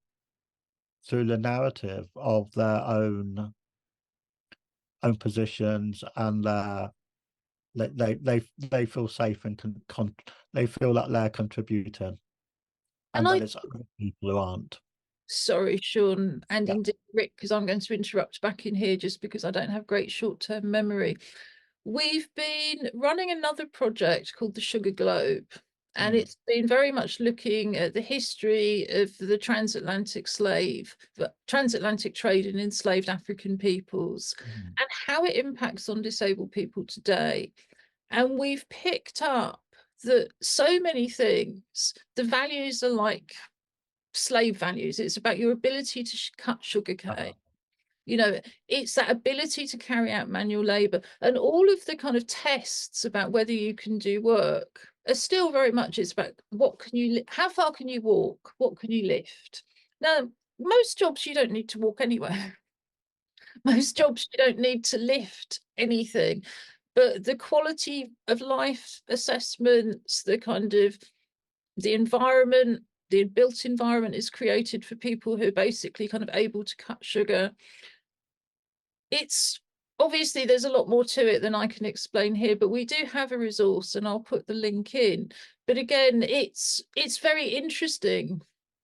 narrative of their own positions, and they feel safe and they feel that they're contributing, and that it's other people who aren't. Sorry, Sean, and Yeah. indeed Rick, because I'm going to interrupt back in here just because I don't have great short-term memory. We've been running another project called the Sugar Globe, and it's been very much looking at the history of the transatlantic trade in enslaved African peoples and how it impacts on disabled people today. And we've picked up that so many things, the values are like slave values. It's about your ability to cut sugarcane. You know, it's that ability to carry out manual labor, and all of the kind of tests about whether you can do work are still very much, it's about what can you, how far can you walk, what can you lift. Now, most jobs you don't need to walk anywhere. Most jobs you don't need to lift anything, but the quality of life assessments, the kind of the environment, the built environment is created for people who are basically kind of able to cut sugar. It's obviously there's a lot more to it than I can explain here, but we do have a resource and I'll put the link in. But again, it's very interesting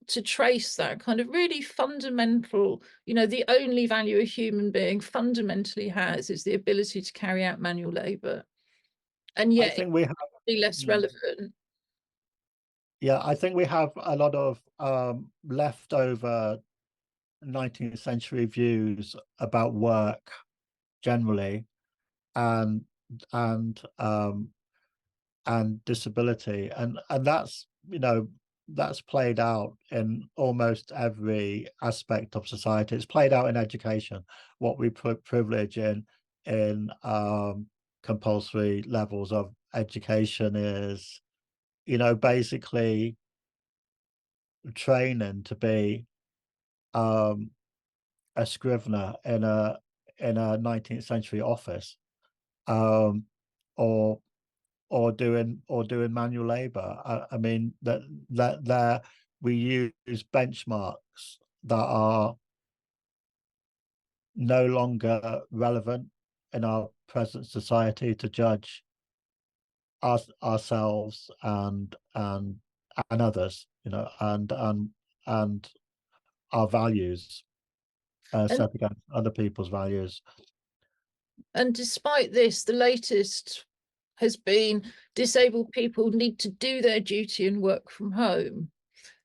to trace that kind of really fundamental, the only value a human being fundamentally has is the ability to carry out manual labor. And I yet think we have it's less relevant. Yeah, I think we have a lot of leftover 19th century views about work generally, and and um, and disability, and that's that's played out in almost every aspect of society. It's played out in education, what we privilege in compulsory levels of education is, basically training to be a scrivener in a 19th century office, um, or doing manual labor. I mean that there we use benchmarks that are no longer relevant in our present society to judge ourselves and others, and our values And set against other people's values. And despite this, the latest has been disabled people need to do their duty and work from home.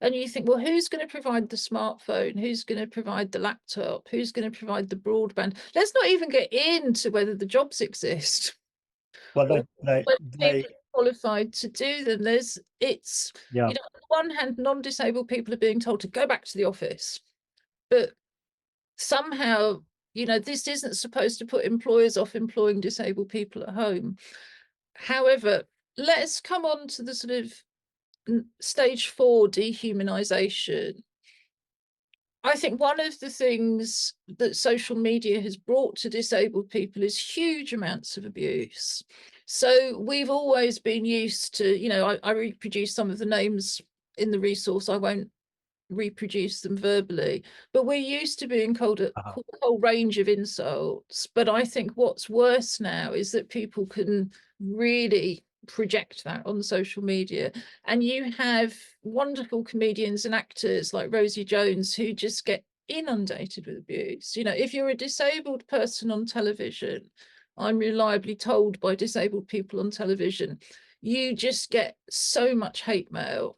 And you think, well, who's going to provide the smartphone? Who's going to provide the laptop? Who's going to provide the broadband? Let's not even get into whether the jobs exist. Well, Or they whether people are qualified to do them. yeah. On the one hand, non-disabled people are being told to go back to the office, but somehow, this isn't supposed to put employers off employing disabled people at home. However, let's come on to the sort of stage 4 dehumanization. I think one of the things that social media has brought to disabled people is huge amounts of abuse. So we've always been used to, I reproduce some of the names in the resource. I won't reproduce them verbally, but we're used to being called a whole range of insults. But I think what's worse now is that people can really project that on social media, and you have wonderful comedians and actors like Rosie Jones who just get inundated with abuse. If you're a disabled person on television, I'm reliably told by disabled people on television, you just get so much hate mail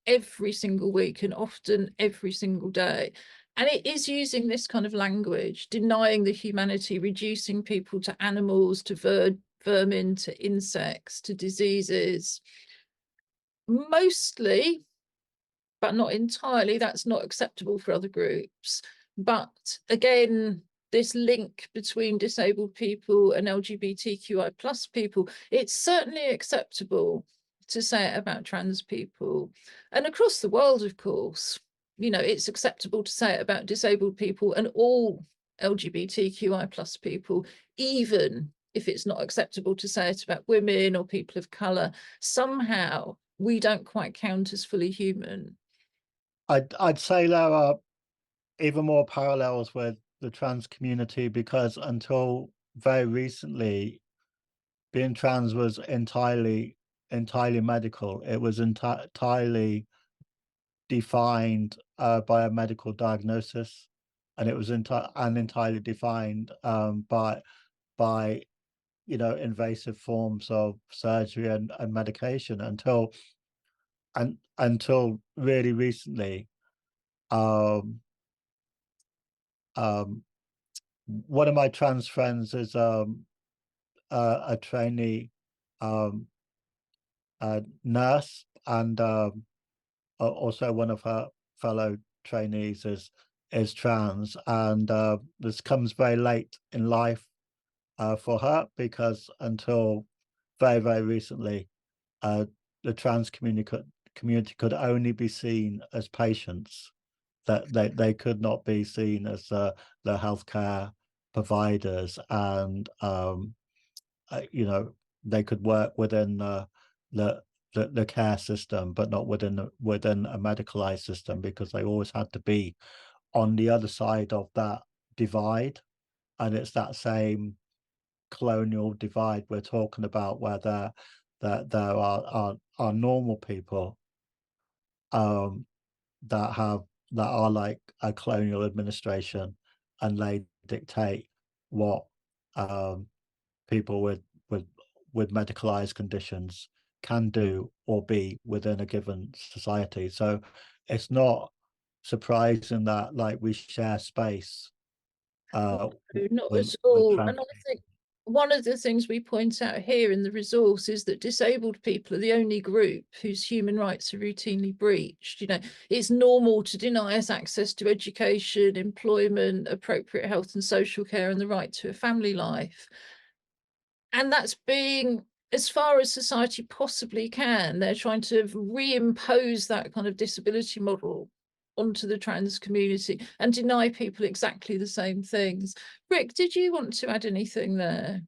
every single week and often every single day. And it is using this kind of language, denying the humanity, reducing people to animals, to vermin, to insects, to diseases. Mostly, but not entirely, that's not acceptable for other groups. But again, this link between disabled people and LGBTQI plus people, it's certainly acceptable to say it about trans people. And across the world, of course, it's acceptable to say it about disabled people and all LGBTQI plus people, even if it's not acceptable to say it about women or people of colour. Somehow we don't quite count as fully human. I'd say there are even more parallels with the trans community, because until very recently, being trans was entirely medical. It was entirely defined by a medical diagnosis, and it was entirely defined by invasive forms of surgery and medication until really recently. One of my trans friends is a trainee nurse, and also one of her fellow trainees is trans, and this comes very late in life for her, because until very, very recently, the trans community could only be seen as patients. That they could not be seen as the healthcare providers, and they could work within the care system, but not within a medicalized system, because they always had to be on the other side of that divide. And it's that same colonial divide we're talking about, where there are normal people that are like a colonial administration, and they dictate what people with medicalized conditions can do or be within a given society. So it's not surprising that like we share space No, not with at all. trans. And I think one of the things we point out here in the resource is that disabled people are the only group whose human rights are routinely breached. You know, it's normal to deny us access to education, employment, appropriate health and social care, and the right to a family life. And that's being, as far as society possibly can, they're trying to reimpose that kind of disability model onto the trans community and deny people exactly the same things. Rick, did you want to add anything there?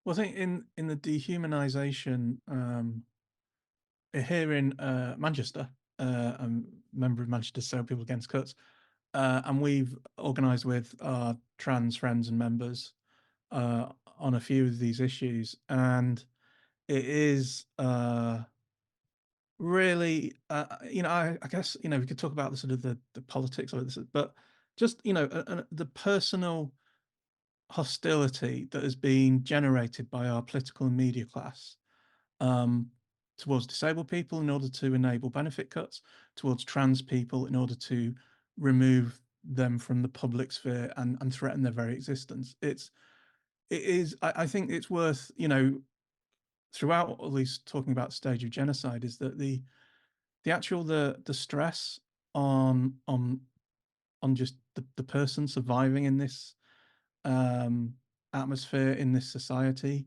Well, I think in the dehumanisation here in Manchester, I'm a member of Manchester Disabled People Against Cuts, and we've organised with our trans friends and members on a few of these issues, and it is really, I guess, we could talk about the sort of the politics of it, but just, the personal hostility that has been generated by our political and media class um, towards disabled people in order to enable benefit cuts, towards trans people in order to remove them from the public sphere and threaten their very existence. I think it's worth, throughout at least talking about stage of genocide, is that the actual the stress on just the person surviving in this atmosphere, in this society,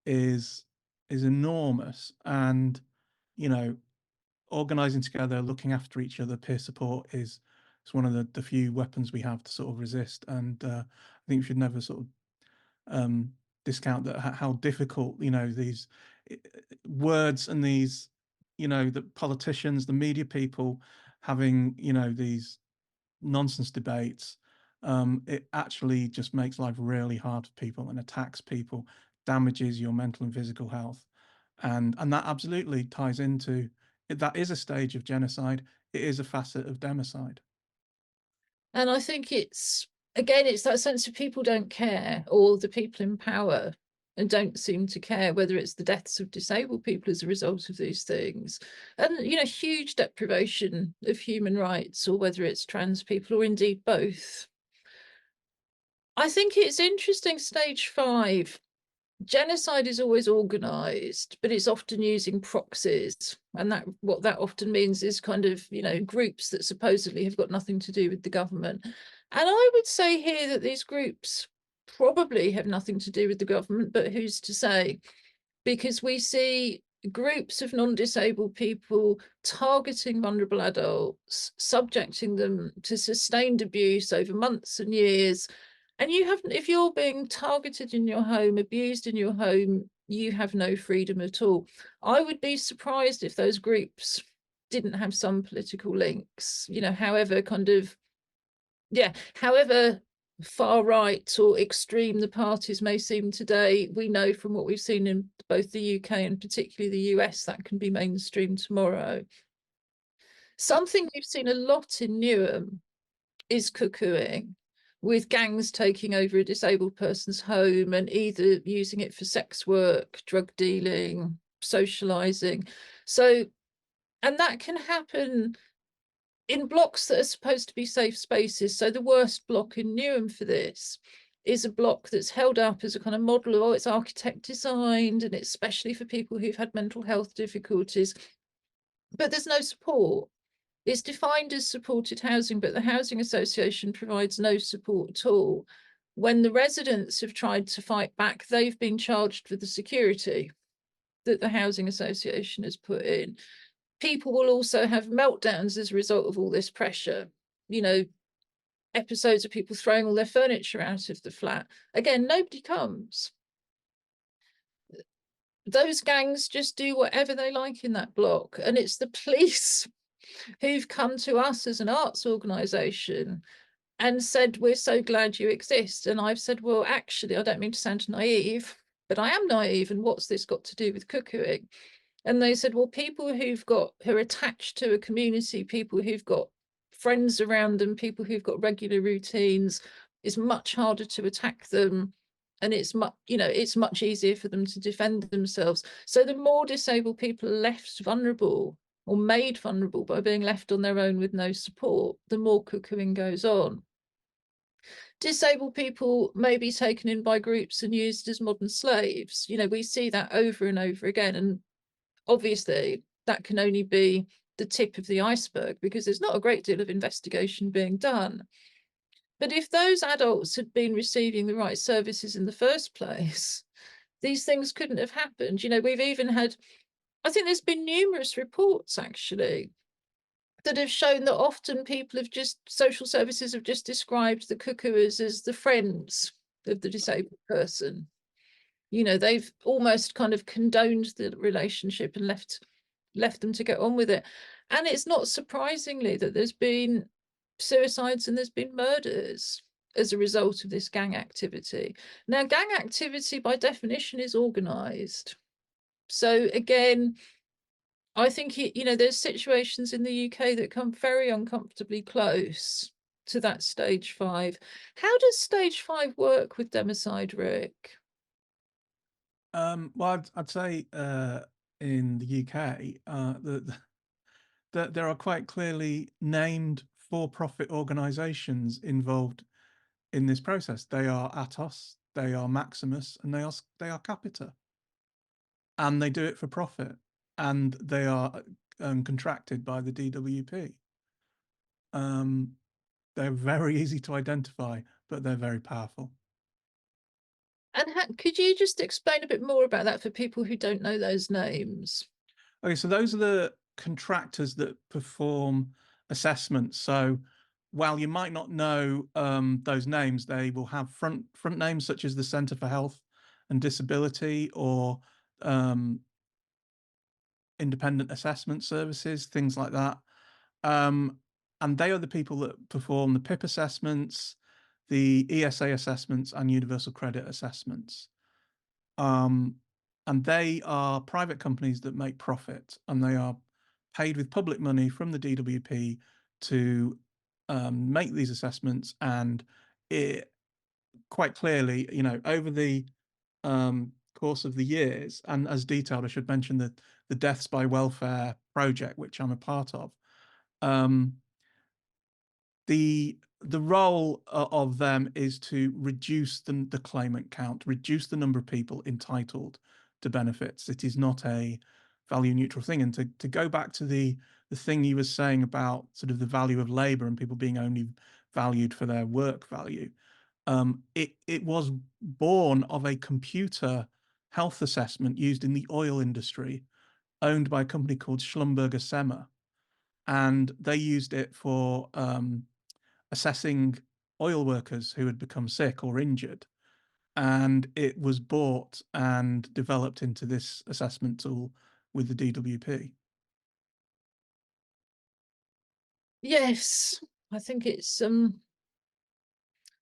is enormous. And organizing together, looking after each other, peer support is one of the few weapons we have to sort of resist. And I think we should never sort of discount that, how difficult these words and these the politicians, the media people having these nonsense debates, it actually just makes life really hard for people and attacks people, damages your mental and physical health, and that absolutely ties into it. That is a stage of genocide. It is a facet of democide. And I think it's, again, it's that sense of people don't care, or the people in power and don't seem to care, whether it's the deaths of disabled people as a result of these things, and huge deprivation of human rights, or whether it's trans people, or indeed both. I think it's interesting, stage 5, genocide is always organized, but it's often using proxies, and that what that often means is kind of groups that supposedly have got nothing to do with the government. And I would say here that these groups probably have nothing to do with the government, but who's to say? Because we see groups of non-disabled people targeting vulnerable adults, subjecting them to sustained abuse over months and years. And if you're being targeted in your home, abused in your home, you have no freedom at all. I would be surprised if those groups didn't have some political links, however however far right or extreme the parties may seem today. We know from what we've seen in both the UK and particularly the US that can be mainstream tomorrow. Something we've seen a lot in Newham is cuckooing, with gangs taking over a disabled person's home and either using it for sex work, drug dealing, socializing. So, and that can happen in blocks that are supposed to be safe spaces. So the worst block in Newham for this is a block that's held up as a kind of model of, it's architect designed and it's especially for people who've had mental health difficulties, but there's no support. It's defined as supported housing, but the housing association provides no support at all. When the residents have tried to fight back, they've been charged with the security that the housing association has put in. People will also have meltdowns as a result of all this pressure. Episodes of people throwing all their furniture out of the flat. Again, nobody comes. Those gangs just do whatever they like in that block. And it's the police who've come to us as an arts organisation and said, we're so glad you exist. And I've said, well, actually, I don't mean to sound naive, but I am naive. And what's this got to do with cuckooing? And they said, well, people who are attached to a community, people who've got friends around them, people who've got regular routines, it's much harder to attack them, and it's much easier for them to defend themselves. So the more disabled people are left vulnerable or made vulnerable by being left on their own with no support, the more cuckooing goes on. Disabled people may be taken in by groups and used as modern slaves. We see that over and over again. And obviously, that can only be the tip of the iceberg, because there's not a great deal of investigation being done. But if those adults had been receiving the right services in the first place, these things couldn't have happened. We've even had, I think there's been numerous reports actually that have shown that often social services have just described the cuckooers as the friends of the disabled person. They've almost kind of condoned the relationship and left them to get on with it. And it's not surprisingly that there's been suicides and there's been murders as a result of this gang activity. Now, gang activity by definition is organized. So again, I think there's situations in the UK that come very uncomfortably close to that stage 5. How does stage 5 work with democide, Rick? Well, I'd say in the UK that there are quite clearly named for-profit organisations involved in this process. They are Atos, they are Maximus, and they are Capita, and they do it for profit, and they are contracted by the DWP. They're very easy to identify, but they're very powerful. And could you just explain a bit more about that for people who don't know those names? Okay, so those are the contractors that perform assessments. So while you might not know those names, they will have front names such as the Centre for Health and Disability, or Independent Assessment Services, things like that. And they are the people that perform the PIP assessments, the ESA assessments, and Universal Credit assessments. And they are private companies that make profit, and they are paid with public money from the DWP to make these assessments. And it quite clearly, over the course of the years, and as detailed, I should mention that the Deaths by Welfare project, which I'm a part of, the role of them is to reduce the claimant count, reduce the number of people entitled to benefits. It is not a value neutral thing. And to go back to the thing you were saying about sort of the value of labor and people being only valued for their work value, it was born of a computer health assessment used in the oil industry, owned by a company called Schlumberger. And they used it for assessing oil workers who had become sick or injured. And it was bought and developed into this assessment tool with the DWP. Yes, I think it's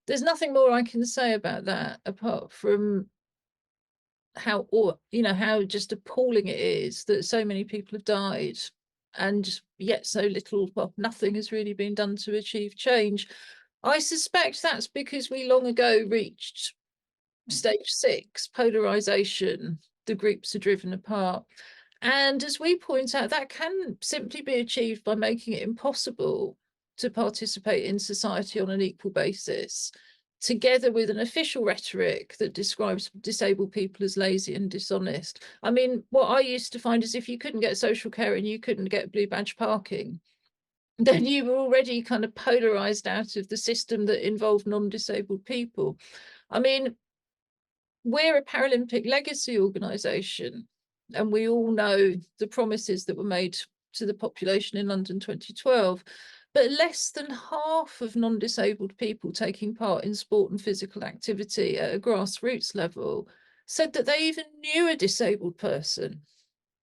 there's nothing more I can say about that apart from how just appalling it is that so many people have died, and yet so little, well, nothing has really been done to achieve change. I suspect that's because we long ago reached stage 6, polarization. The groups are driven apart. And as we point out, that can simply be achieved by making it impossible to participate in society on an equal basis, together with an official rhetoric that describes disabled people as lazy and dishonest. I mean, what I used to find is if you couldn't get social care and you couldn't get blue badge parking, then you were already kind of polarized out of the system that involved non-disabled people. I mean, we're a Paralympic legacy organisation, and we all know the promises that were made to the population in London 2012, but less than half of non-disabled people taking part in sport and physical activity at a grassroots level said that they even knew a disabled person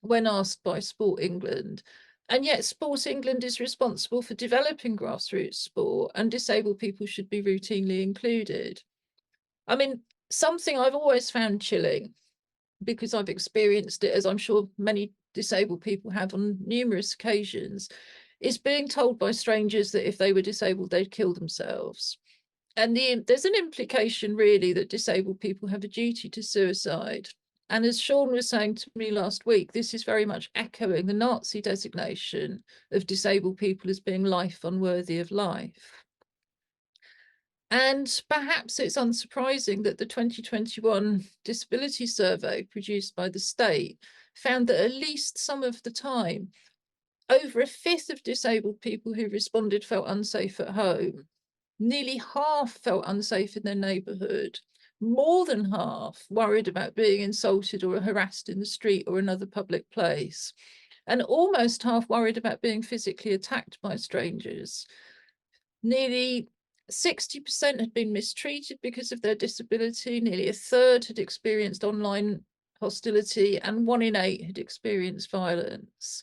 when asked by Sport England. And yet Sport England is responsible for developing grassroots sport, and disabled people should be routinely included. I mean, something I've always found chilling, because I've experienced it, as I'm sure many disabled people have on numerous occasions, is being told by strangers that if they were disabled, they'd kill themselves. And there's an implication, really, that disabled people have a duty to suicide. And as Sean was saying to me last week, this is very much echoing the Nazi designation of disabled people as being life unworthy of life. And perhaps it's unsurprising that the 2021 disability survey produced by the state found that at least some of the time, over a fifth of disabled people who responded felt unsafe at home. Nearly half felt unsafe in their neighbourhood. More than half worried about being insulted or harassed in the street or another public place. And almost half worried about being physically attacked by strangers. Nearly 60% had been mistreated because of their disability. Nearly a third had experienced online hostility, and 1 in 8 had experienced violence.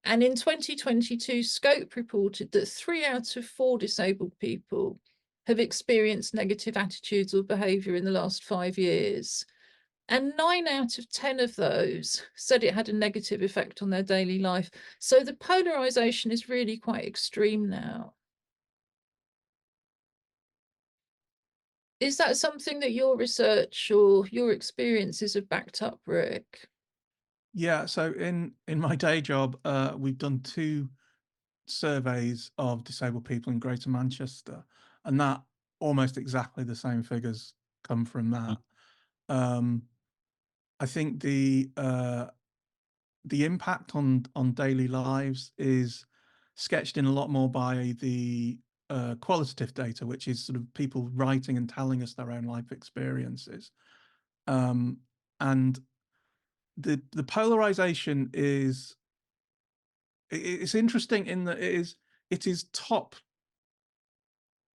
And in 2022, Scope reported that 3 out of 4 disabled people have experienced negative attitudes or behaviour in the last 5 years. And 9 out of 10 of those said it had a negative effect on their daily life. So the polarisation is really quite extreme now. Is that something that your research or your experiences have backed up, Rick? Yeah, so in my day job, we've done 2 surveys of disabled people in Greater Manchester, and that almost exactly the same figures come from that. I think the impact on daily lives is sketched in a lot more by the qualitative data, which is sort of people writing and telling us their own life experiences. And the polarization is, it's interesting in that it is top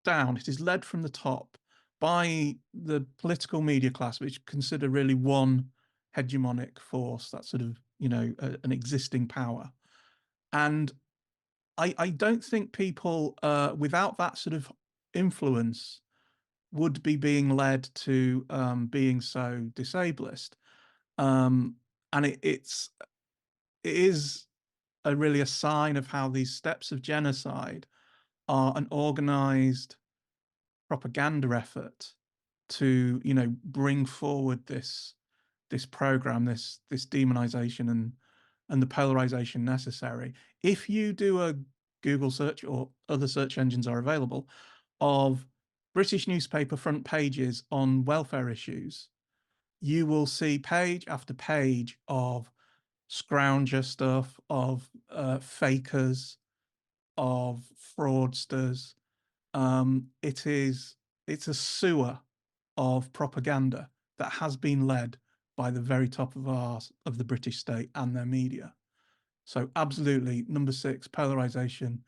down. It is led from the top by the political media class, which consider really one hegemonic force, that sort of, an existing power. And I don't think people without that sort of influence would be being led to being so disablest. And it is really a sign of how these steps of genocide are an organized propaganda effort to, bring forward this program, this demonization and the polarization necessary. If you do a Google search, or other search engines are available, of British newspaper front pages on welfare issues, you will see page after page of scrounger stuff, of fakers, of fraudsters. It's a sewer of propaganda that has been led by the very top of the British state and their media. So absolutely, number 6, polarization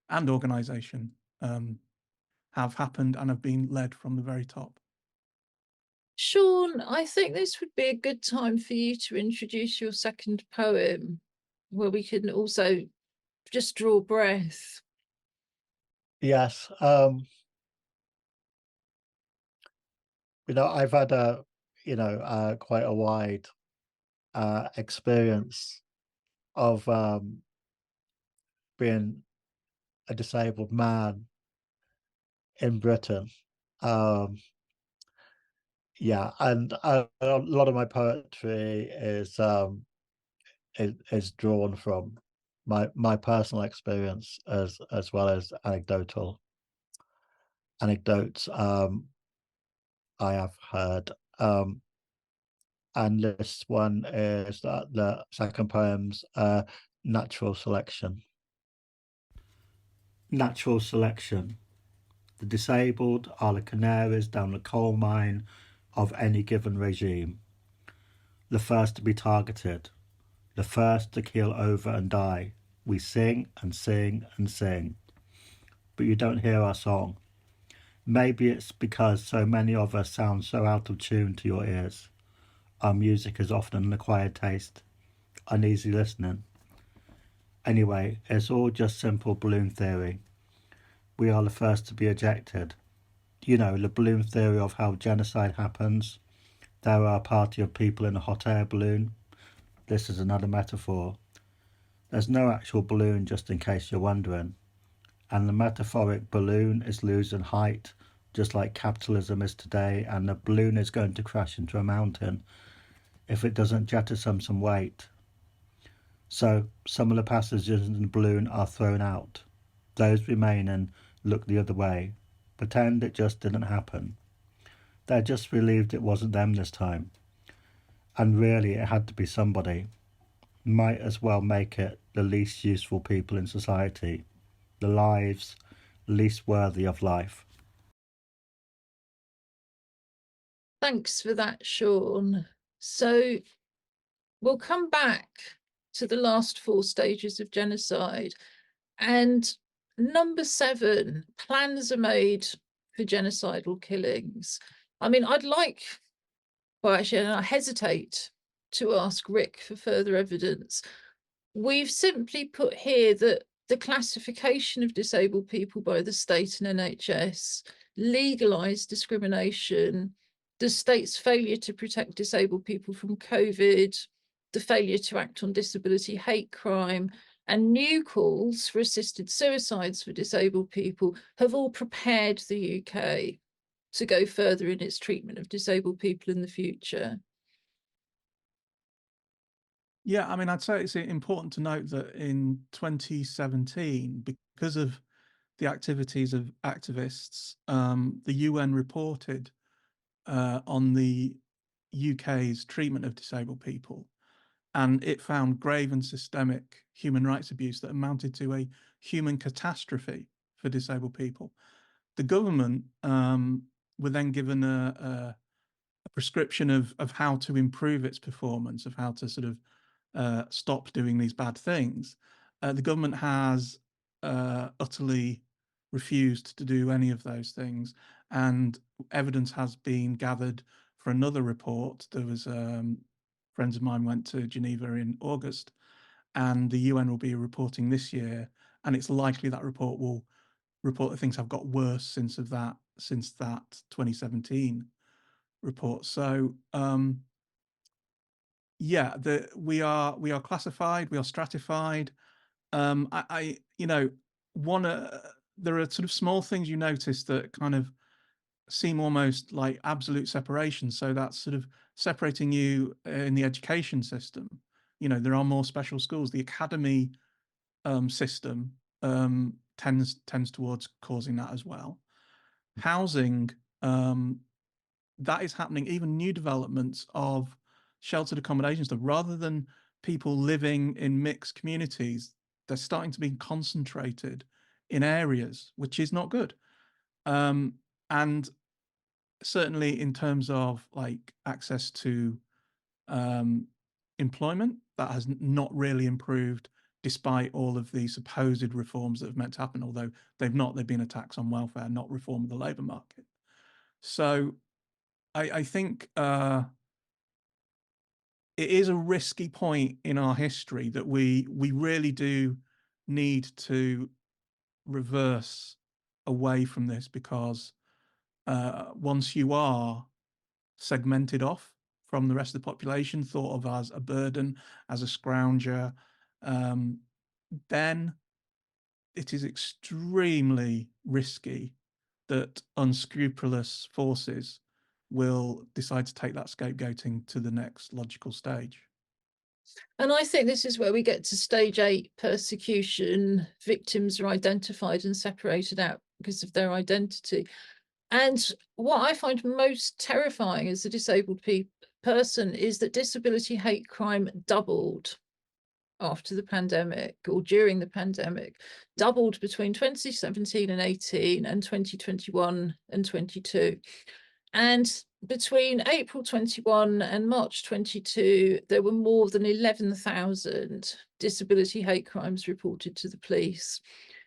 and organization have happened and have been led from the very top. Sean, I think this would be a good time for you to introduce your second poem, where we can also just draw breath. Yes. I've had quite a wide experience of being a disabled man in Britain. Yeah, and a lot of my poetry is drawn from my personal experience as well as anecdotes I have heard. And this one is the second poem's natural selection. Natural selection. The disabled are the canaries down the coal mine of any given regime. The first to be targeted, the first to keel over and die. We sing and sing and sing, but you don't hear our song. Maybe it's because so many of us sound so out of tune to your ears. Our music is often an acquired taste, uneasy listening. Anyway, it's all just simple balloon theory. We are the first to be ejected. The balloon theory of how genocide happens. There are a party of people in a hot air balloon. This is another metaphor. There's no actual balloon, just in case you're wondering. And the metaphoric balloon is losing height, just like capitalism is today, and the balloon is going to crash into a mountain if it doesn't jettison some weight. So some of the passengers in the balloon are thrown out. Those remaining look the other way, pretend it just didn't happen. They're just relieved it wasn't them this time. And really it had to be somebody. Might as well make it the least useful people in society, the lives least worthy of life. Thanks for that, Sean. So we'll come back to the last 4 stages of genocide. And number 7, plans are made for genocidal killings. I mean, actually, I hesitate to ask Rick for further evidence. We've simply put here that the classification of disabled people by the state and NHS legalised discrimination, the state's failure to protect disabled people from COVID, the failure to act on disability hate crime, and new calls for assisted suicides for disabled people have all prepared the UK to go further in its treatment of disabled people in the future. Yeah, I mean, I'd say it's important to note that in 2017, because of the activities of activists, the UN reported on the UK's treatment of disabled people, and it found grave and systemic human rights abuse that amounted to a human catastrophe for disabled people. The government were then given a prescription of how to improve its performance, of how to sort of stop doing these bad things. The government has utterly refused to do any of those things, and evidence has been gathered for another report. There was friends of mine went to Geneva in August, and the UN will be reporting this year, and it's likely that report will report that things have got worse since that 2017 report. So yeah, we are classified, we are stratified. You know, there are sort of small things you notice that kind of seem almost like absolute separation. So that's sort of separating you in the education system. You know, there are more special schools. The academy system tends towards causing that as well. Housing, that is happening. Even new developments of sheltered accommodation stuff, rather than people living in mixed communities, they're starting to be concentrated in areas, which is not good. And certainly in terms of like access to employment, that has not really improved despite all of the supposed reforms that have meant to happen, although they've been attacks on welfare, not reform of the labour market. So I think it is a risky point in our history that we really do need to reverse away from this, because once you are segmented off from the rest of the population, thought of as a burden, as a scrounger, then it is extremely risky that unscrupulous forces will decide to take that scapegoating to the next logical stage. And I think this is where we get to stage 8, persecution. Victims are identified and separated out because of their identity. And what I find most terrifying as a disabled person is that disability hate crime doubled after the pandemic, or during the pandemic, doubled between 2017 and 18 and 2021 and 22. And between April 21 and March 22, there were more than 11,000 disability hate crimes reported to the police.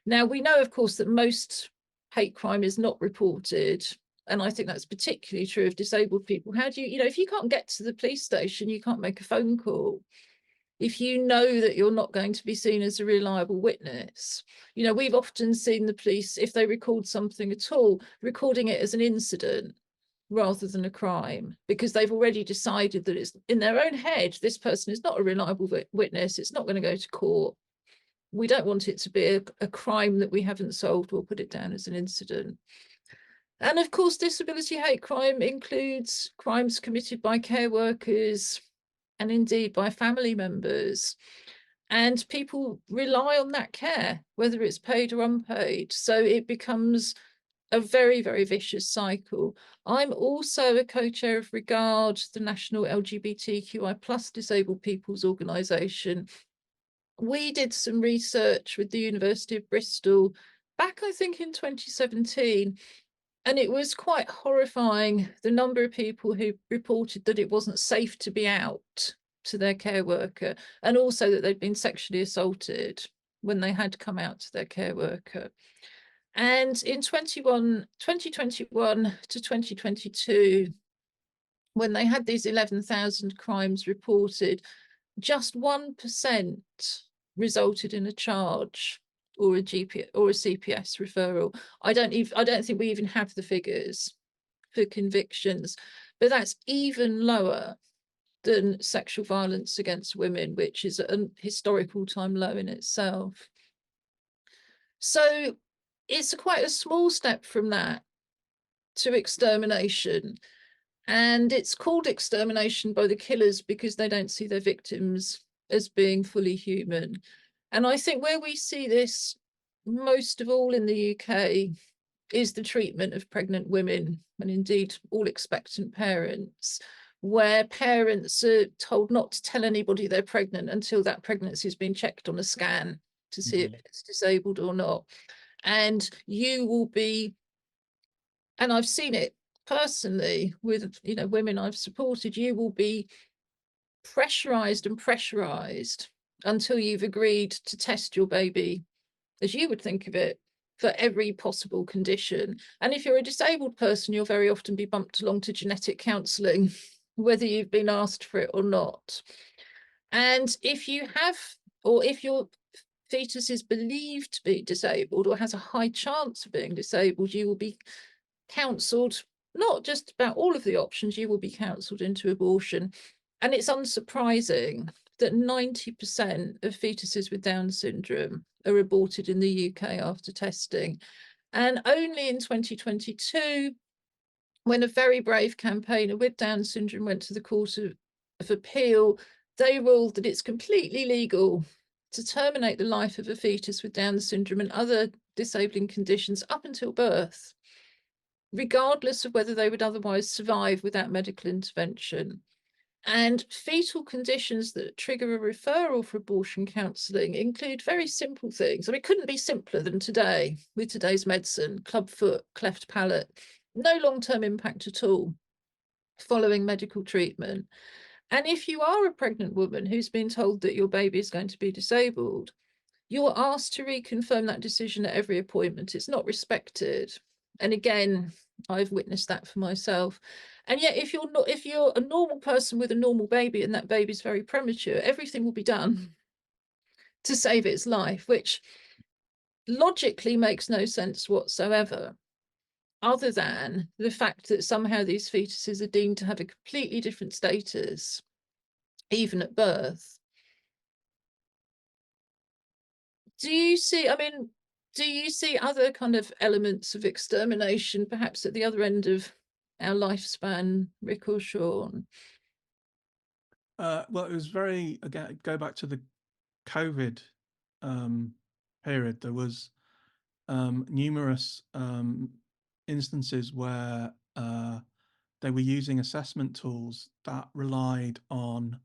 Now, we know, of course, that most hate crime is not reported. And I think that's particularly true of disabled people. How do you, if you can't get to the police station, you can't make a phone call. If you know that you're not going to be seen as a reliable witness, we've often seen the police, if they record something at all, recording it as an incident rather than a crime, because they've already decided that it's in their own head, this person is not a reliable witness, it's not going to go to court, we don't want it to be a crime that we haven't solved. We'll put it down as an incident. And of course, disability hate crime includes crimes committed by care workers and indeed by family members. And people rely on that care, whether it's paid or unpaid. So it becomes a very, very vicious cycle. I'm also a co-chair of Regard, the national LGBTQI+ disabled people's organisation. We did some research with the University of Bristol back, I think, in 2017. And it was quite horrifying, the number of people who reported that it wasn't safe to be out to their care worker, and also that they'd been sexually assaulted when they had come out to their care worker. And in 2021 to 2022, when they had these 11,000 crimes reported, just 1% resulted in a charge or a GP or a CPS referral. I don't think we even have the figures for convictions, but that's even lower than sexual violence against women, which is a historical time low in itself. So it's quite a small step from that to extermination. And it's called extermination by the killers because they don't see their victims as being fully human. And I think where we see this most of all in the UK is the treatment of pregnant women, and indeed all expectant parents, where parents are told not to tell anybody they're pregnant until that pregnancy has been checked on a scan to see if it's disabled or not. And you will be, and I've seen it personally with, you know, women I've supported, you will be pressurized until you've agreed to test your baby, as you would think of it, for every possible condition. And if you're a disabled person, you'll very often be bumped along to genetic counselling, whether you've been asked for it or not. And if you have, or if your fetus is believed to be disabled or has a high chance of being disabled, you will be counselled, not just about all of the options, you will be counselled into abortion. And it's unsurprising that 90% of fetuses with Down syndrome are aborted in the UK after testing. And only in 2022, when a very brave campaigner with Down syndrome went to the Court of Appeal, they ruled that it's completely legal to terminate the life of a fetus with Down syndrome and other disabling conditions up until birth, regardless of whether they would otherwise survive without medical intervention. And fetal conditions that trigger a referral for abortion counselling include very simple things. I mean, it couldn't be simpler than today with today's medicine: clubfoot, cleft palate, no long-term impact at all following medical treatment. And if you are a pregnant woman who's been told that your baby is going to be disabled, you're asked to reconfirm that decision at every appointment. It's not respected. And again, I've witnessed that for myself. And yet, if you're a normal person with a normal baby and that baby's very premature, everything will be done to save its life, which logically makes no sense whatsoever, other than the fact that somehow these fetuses are deemed to have a completely different status, even at birth. Do you see other kind of elements of extermination, perhaps at the other end of our lifespan, Rick or Sean? Well, it was very, again, go back to the COVID period. There was numerous instances where they were using assessment tools that relied on,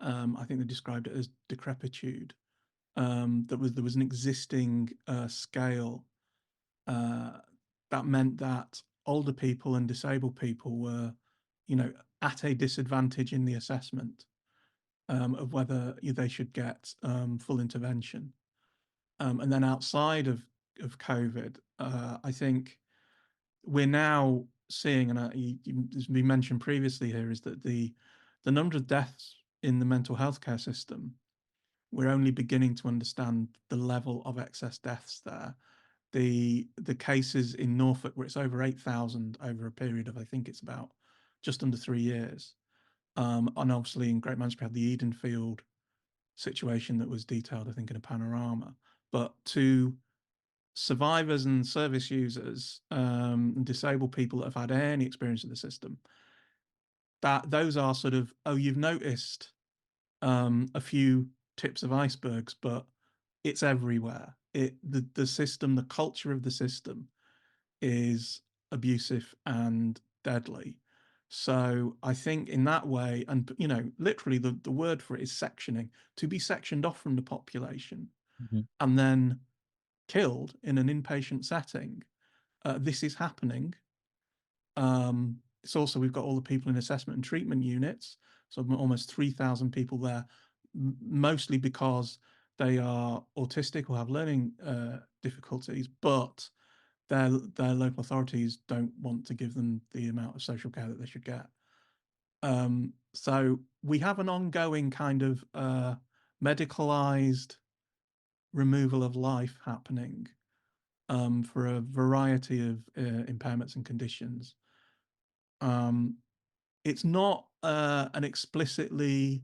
I think they described it as decrepitude. There was an existing scale that meant that older people and disabled people were, you know, at a disadvantage in the assessment of whether they should get full intervention. And then outside of COVID, I think we're now seeing, and as we mentioned previously here, is that the number of deaths in the mental health care system, we're only beginning to understand the level of excess deaths there. The cases in Norfolk, where it's over 8,000 over a period of, I think it's about just under 3 years. And obviously in Great Manchester, we had the Edenfield situation that was detailed, I think, in a panorama. But to survivors and service users and disabled people that have had any experience of the system, that those are sort of, oh, you've noticed a few tips of icebergs, but it's everywhere. The system, the culture of the system is abusive and deadly. So I think in that way, and literally the word for it is sectioning, to be sectioned off from the population and then killed in an inpatient setting. This is happening. It's also, we've got all the people in assessment and treatment units, so almost 3,000 people there, mostly because they are autistic or have learning difficulties, but their local authorities don't want to give them the amount of social care that they should get. So we have an ongoing kind of medicalized removal of life happening for a variety of impairments and conditions. It's not an explicitly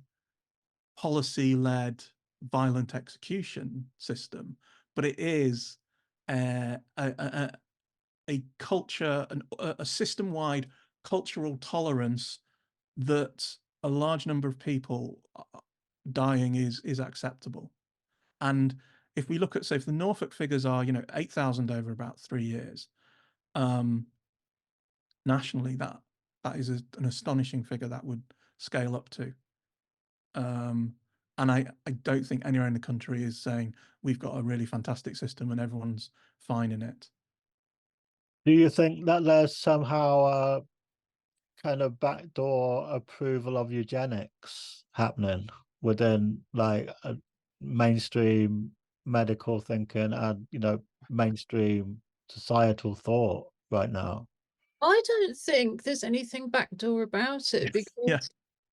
policy-led violent execution system, but it is a culture, a system-wide cultural tolerance that a large number of people dying is acceptable. And if we look at, say, if the Norfolk figures are, 8,000 over about 3 years, nationally, that is an astonishing figure that would scale up to. And I don't think anywhere in the country is saying we've got a really fantastic system and everyone's fine in it. Do you think that there's somehow a kind of backdoor approval of eugenics happening within like a mainstream medical thinking and mainstream societal thought right now? I don't think there's anything backdoor about it, because Yeah.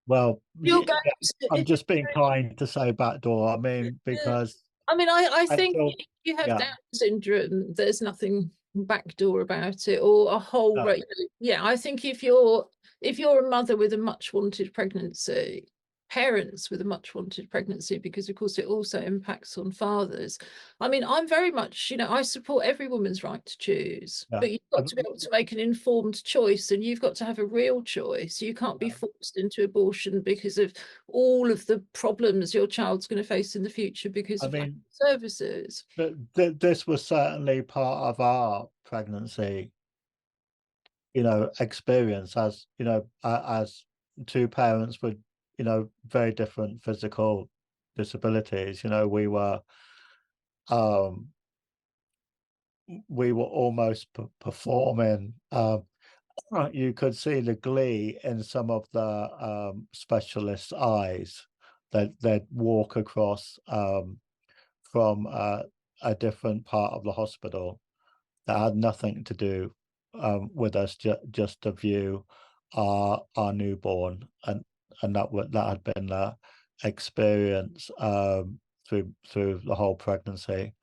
Well, you're going to, I'm if just being kind to say backdoor. I mean, because I think until, if you have yeah, Down syndrome, there's nothing backdoor about it, or a whole no, yeah, I think if you're a mother with a much wanted pregnancy, parents with a much wanted pregnancy, because of course it also impacts on fathers. I mean, I'm very much, I support every woman's right to choose, yeah. but you've got to be able to make an informed choice, and you've got to have a real choice. You can't be forced into abortion because of all of the problems your child's going to face in the future because I of lack mean, of services. this was certainly part of our pregnancy, experience as, as two parents with, very different physical disabilities. Um, we were almost performing. You could see the glee in some of the specialists' eyes that they'd walk across from a different part of the hospital that had nothing to do with us, just to view our newborn, and that had been the experience through the whole pregnancy.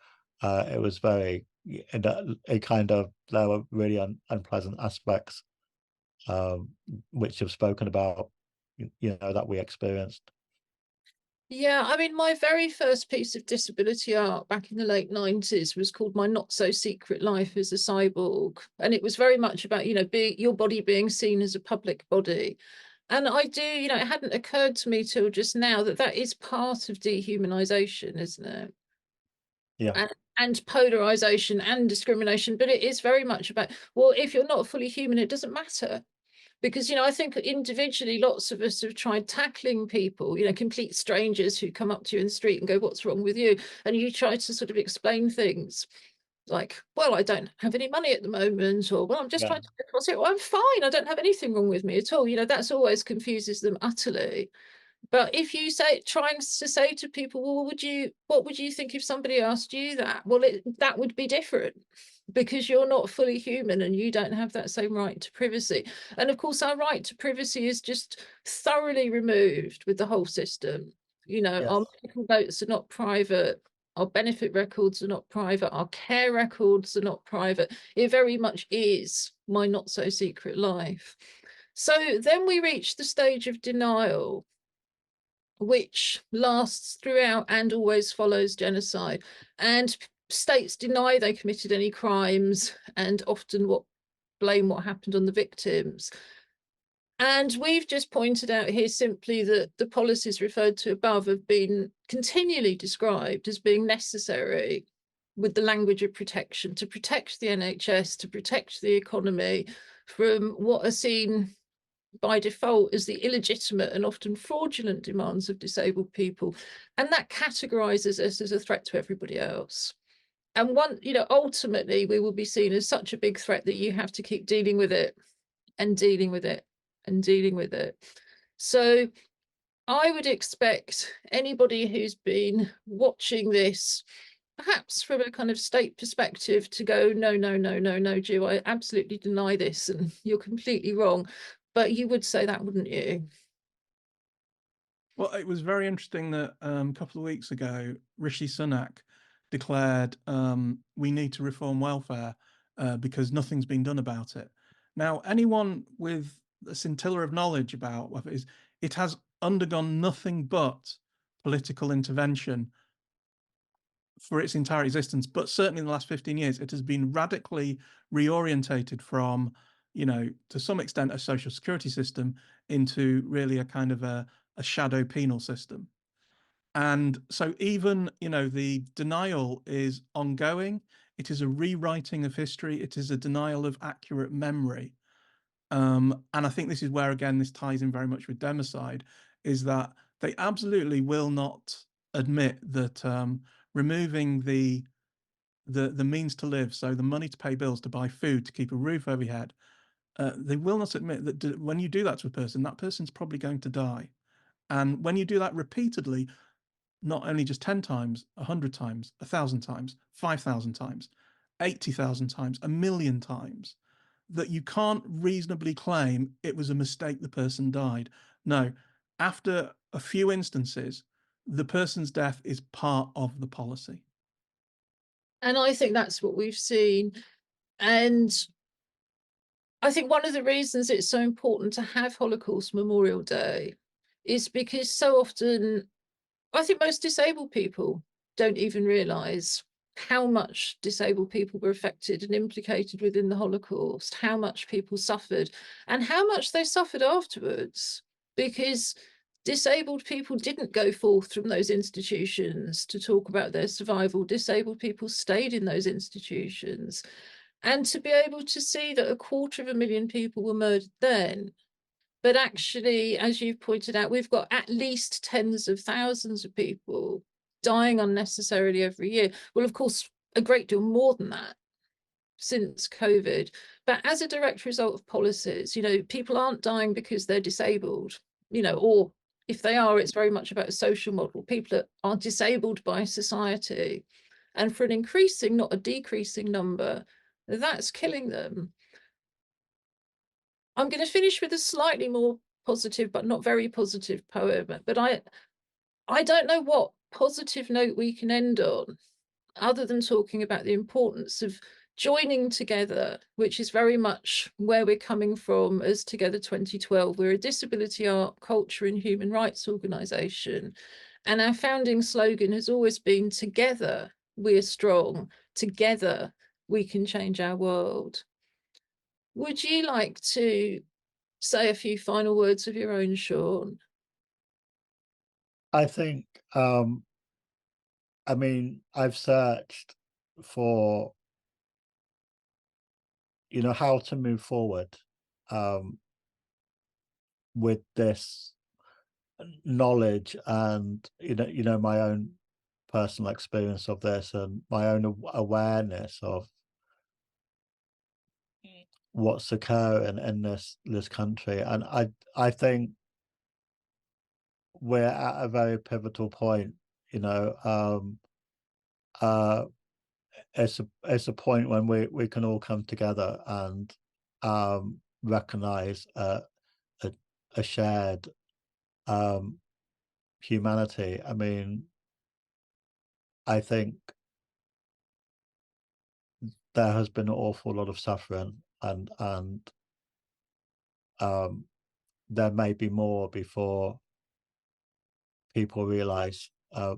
It was very, it kind of, there were really unpleasant aspects which you've spoken about, that we experienced. Yeah, I mean, my very first piece of disability art back in the late 90s was called My Not So Secret Life as a Cyborg. And it was very much about, your body being seen as a public body. And I do, it hadn't occurred to me till just now that is part of dehumanization, isn't it? Yeah. And polarization and discrimination. But it is very much about, well, if you're not fully human, it doesn't matter. Because, I think individually, lots of us have tried tackling people, complete strangers who come up to you in the street and go, what's wrong with you? And you try to sort of explain things like, well, I don't have any money at the moment, or, well, I'm just Yeah. trying to get across it. Well, I'm fine. I don't have anything wrong with me at all. That's always confuses them utterly. But if you trying to say to people, well, what would you think if somebody asked you that? Well, that would be different, because you're not fully human and you don't have that same right to privacy. And of course, our right to privacy is just thoroughly removed with the whole system. Yes. Our medical notes are not private. Our benefit records are not private. Our care records are not private. It very much is my not so secret life. So then we reach the stage of denial, which lasts throughout and always follows genocide. And states deny they committed any crimes and often blame what happened on the victims. And we've just pointed out here simply that the policies referred to above have been continually described as being necessary with the language of protection to protect the NHS, to protect the economy from what are seen by default as the illegitimate and often fraudulent demands of disabled people. And that categorizes us as a threat to everybody else. And ultimately we will be seen as such a big threat that you have to keep dealing with it and dealing with it and dealing with it. So I would expect anybody who's been watching this, perhaps from a kind of state perspective, to go, no, Ju, I absolutely deny this and you're completely wrong. But you would say that, wouldn't you? Well, it was very interesting that a couple of weeks ago, Rishi Sunak declared we need to reform welfare because nothing's been done about it. Now, anyone with a scintilla of knowledge about what it is, it has undergone nothing but political intervention for its entire existence, but certainly in the last 15 years, it has been radically reorientated from, to some extent, a social security system into really a kind of a shadow penal system. And so even, the denial is ongoing. It is a rewriting of history. It is a denial of accurate memory. And I think this is where, again, this ties in very much with democide, is that they absolutely will not admit that removing the means to live, so the money to pay bills, to buy food, to keep a roof over your head, they will not admit that when you do that to a person, that person's probably going to die. And when you do that repeatedly, not only just 10 times, 100 times, 1,000 times, 5,000 times, 80,000 times, 1,000,000 times, that you can't reasonably claim it was a mistake the person died. No, after a few instances, the person's death is part of the policy. And I think that's what we've seen. And I think one of the reasons it's so important to have Holocaust Memorial Day is because so often, I think most disabled people don't even realise how much disabled people were affected and implicated within the Holocaust, how much people suffered and how much they suffered afterwards, because disabled people didn't go forth from those institutions to talk about their survival. Disabled people stayed in those institutions. And to be able to see that 250,000 people were murdered then, but actually, as you've pointed out, we've got at least tens of thousands of people dying unnecessarily every year. Well, of course, a great deal more than that since COVID. But as a direct result of policies, people aren't dying because they're disabled, or if they are, it's very much about a social model. People are disabled by society. And for an increasing, not a decreasing number, that's killing them. I'm going to finish with a slightly more positive, but not very positive poem. But I don't know what positive note we can end on, other than talking about the importance of joining together, which is very much where we're coming from as Together 2012. We're a disability art, culture and human rights organisation. And our founding slogan has always been, together we're strong, together we can change our world. Would you like to say a few final words of your own, Sean? I think, I've searched for, how to move forward with this knowledge and, my own personal experience of this and my own awareness of what's occurring in this country. And I think we're at a very pivotal point, it's a point when we can all come together and recognize a shared humanity. I think there has been an awful lot of suffering, and there may be more before people realize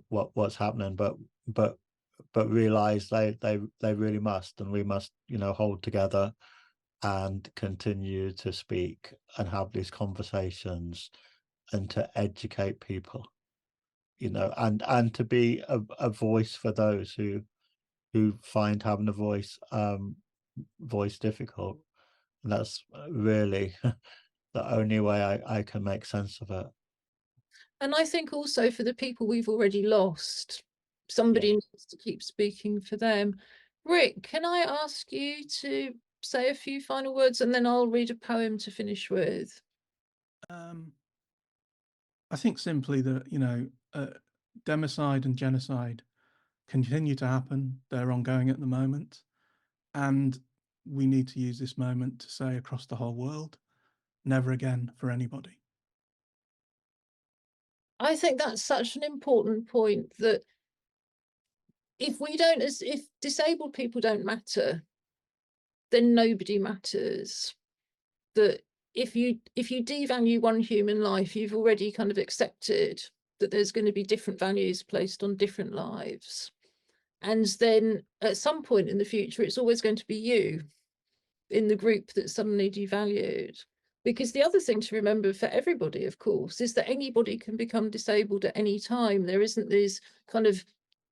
what's happening, but realize they really must, and we must, you know, hold together and continue to speak and have these conversations and to educate people, you know, and to be a voice for those who find having a voice difficult. And that's really the only way I can make sense of it. And I think also for the people we've already lost, somebody needs to keep speaking for them. Rick, can I ask you to say a few final words, and then I'll read a poem to finish with? I think simply that, you know, democide and genocide continue to happen. They're ongoing at the moment. And we need to use this moment to say across the whole world, never again for anybody. I think that's such an important point, that if disabled people don't matter, then nobody matters. That if you devalue one human life, you've already kind of accepted that there's going to be different values placed on different lives. And then at some point in the future, it's always going to be you in the group that's suddenly devalued. Because the other thing to remember for everybody, of course, is that anybody can become disabled at any time. There isn't these kind of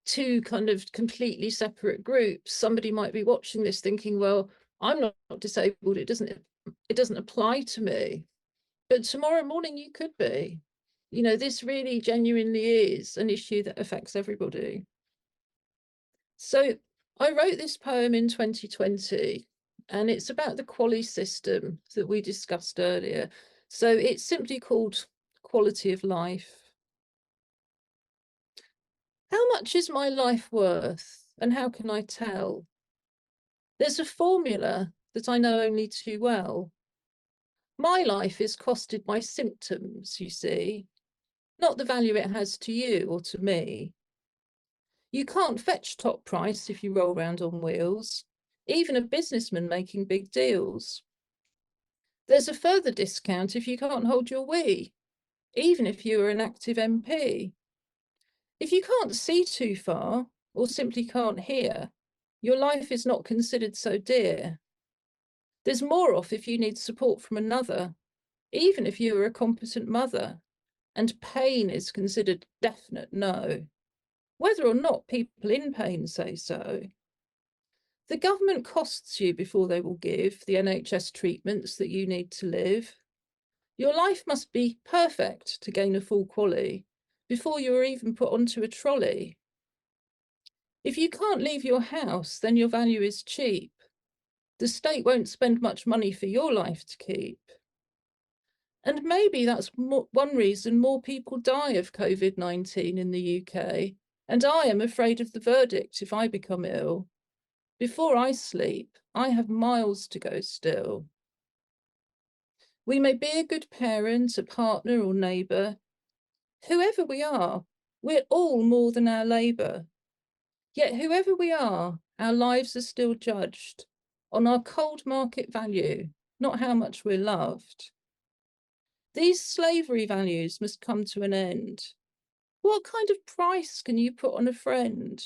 two kind of completely separate groups. Somebody might be watching this thinking, well, I'm not disabled, it doesn't apply to me. But tomorrow morning you could be. You know, this really genuinely is an issue that affects everybody. So I wrote this poem in 2020, and it's about the QALY system that we discussed earlier. So it's simply called Quality of Life. How much is my life worth, and how can I tell? There's a formula that I know only too well. My life is costed by symptoms, you see, not the value it has to you or to me. You can't fetch top price if you roll round on wheels, even a businessman making big deals. There's a further discount if you can't hold your wee, even if you are an active MP. If you can't see too far or simply can't hear, your life is not considered so dear. There's more off if you need support from another, even if you are a competent mother, and pain is considered definite no, whether or not people in pain say so. The government costs you before they will give the NHS treatments that you need to live. Your life must be perfect to gain a full QALY before you are even put onto a trolley. If you can't leave your house, then your value is cheap. The state won't spend much money for your life to keep. And maybe that's one reason more people die of COVID-19 in the UK. And I am afraid of the verdict if I become ill. Before I sleep, I have miles to go still. We may be a good parent, a partner or neighbour. Whoever we are, we're all more than our labour. Yet whoever we are, our lives are still judged on our cold market value, not how much we're loved. These slavery values must come to an end. What kind of price can you put on a friend?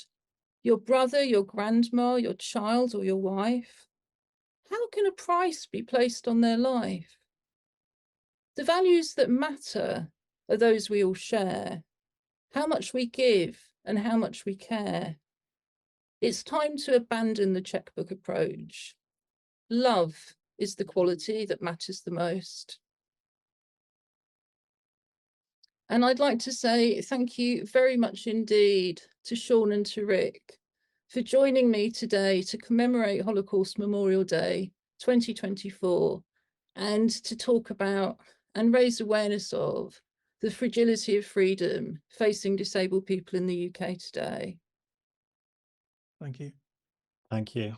Your brother, your grandma, your child, or your wife? How can a price be placed on their life? The values that matter are those we all share, how much we give and how much we care. It's time to abandon the checkbook approach. Love is the quality that matters the most. And I'd like to say thank you very much indeed to Sean and to Rick for joining me today to commemorate Holocaust Memorial Day 2024, and to talk about and raise awareness of the fragility of freedom facing disabled people in the UK today. Thank you. Thank you.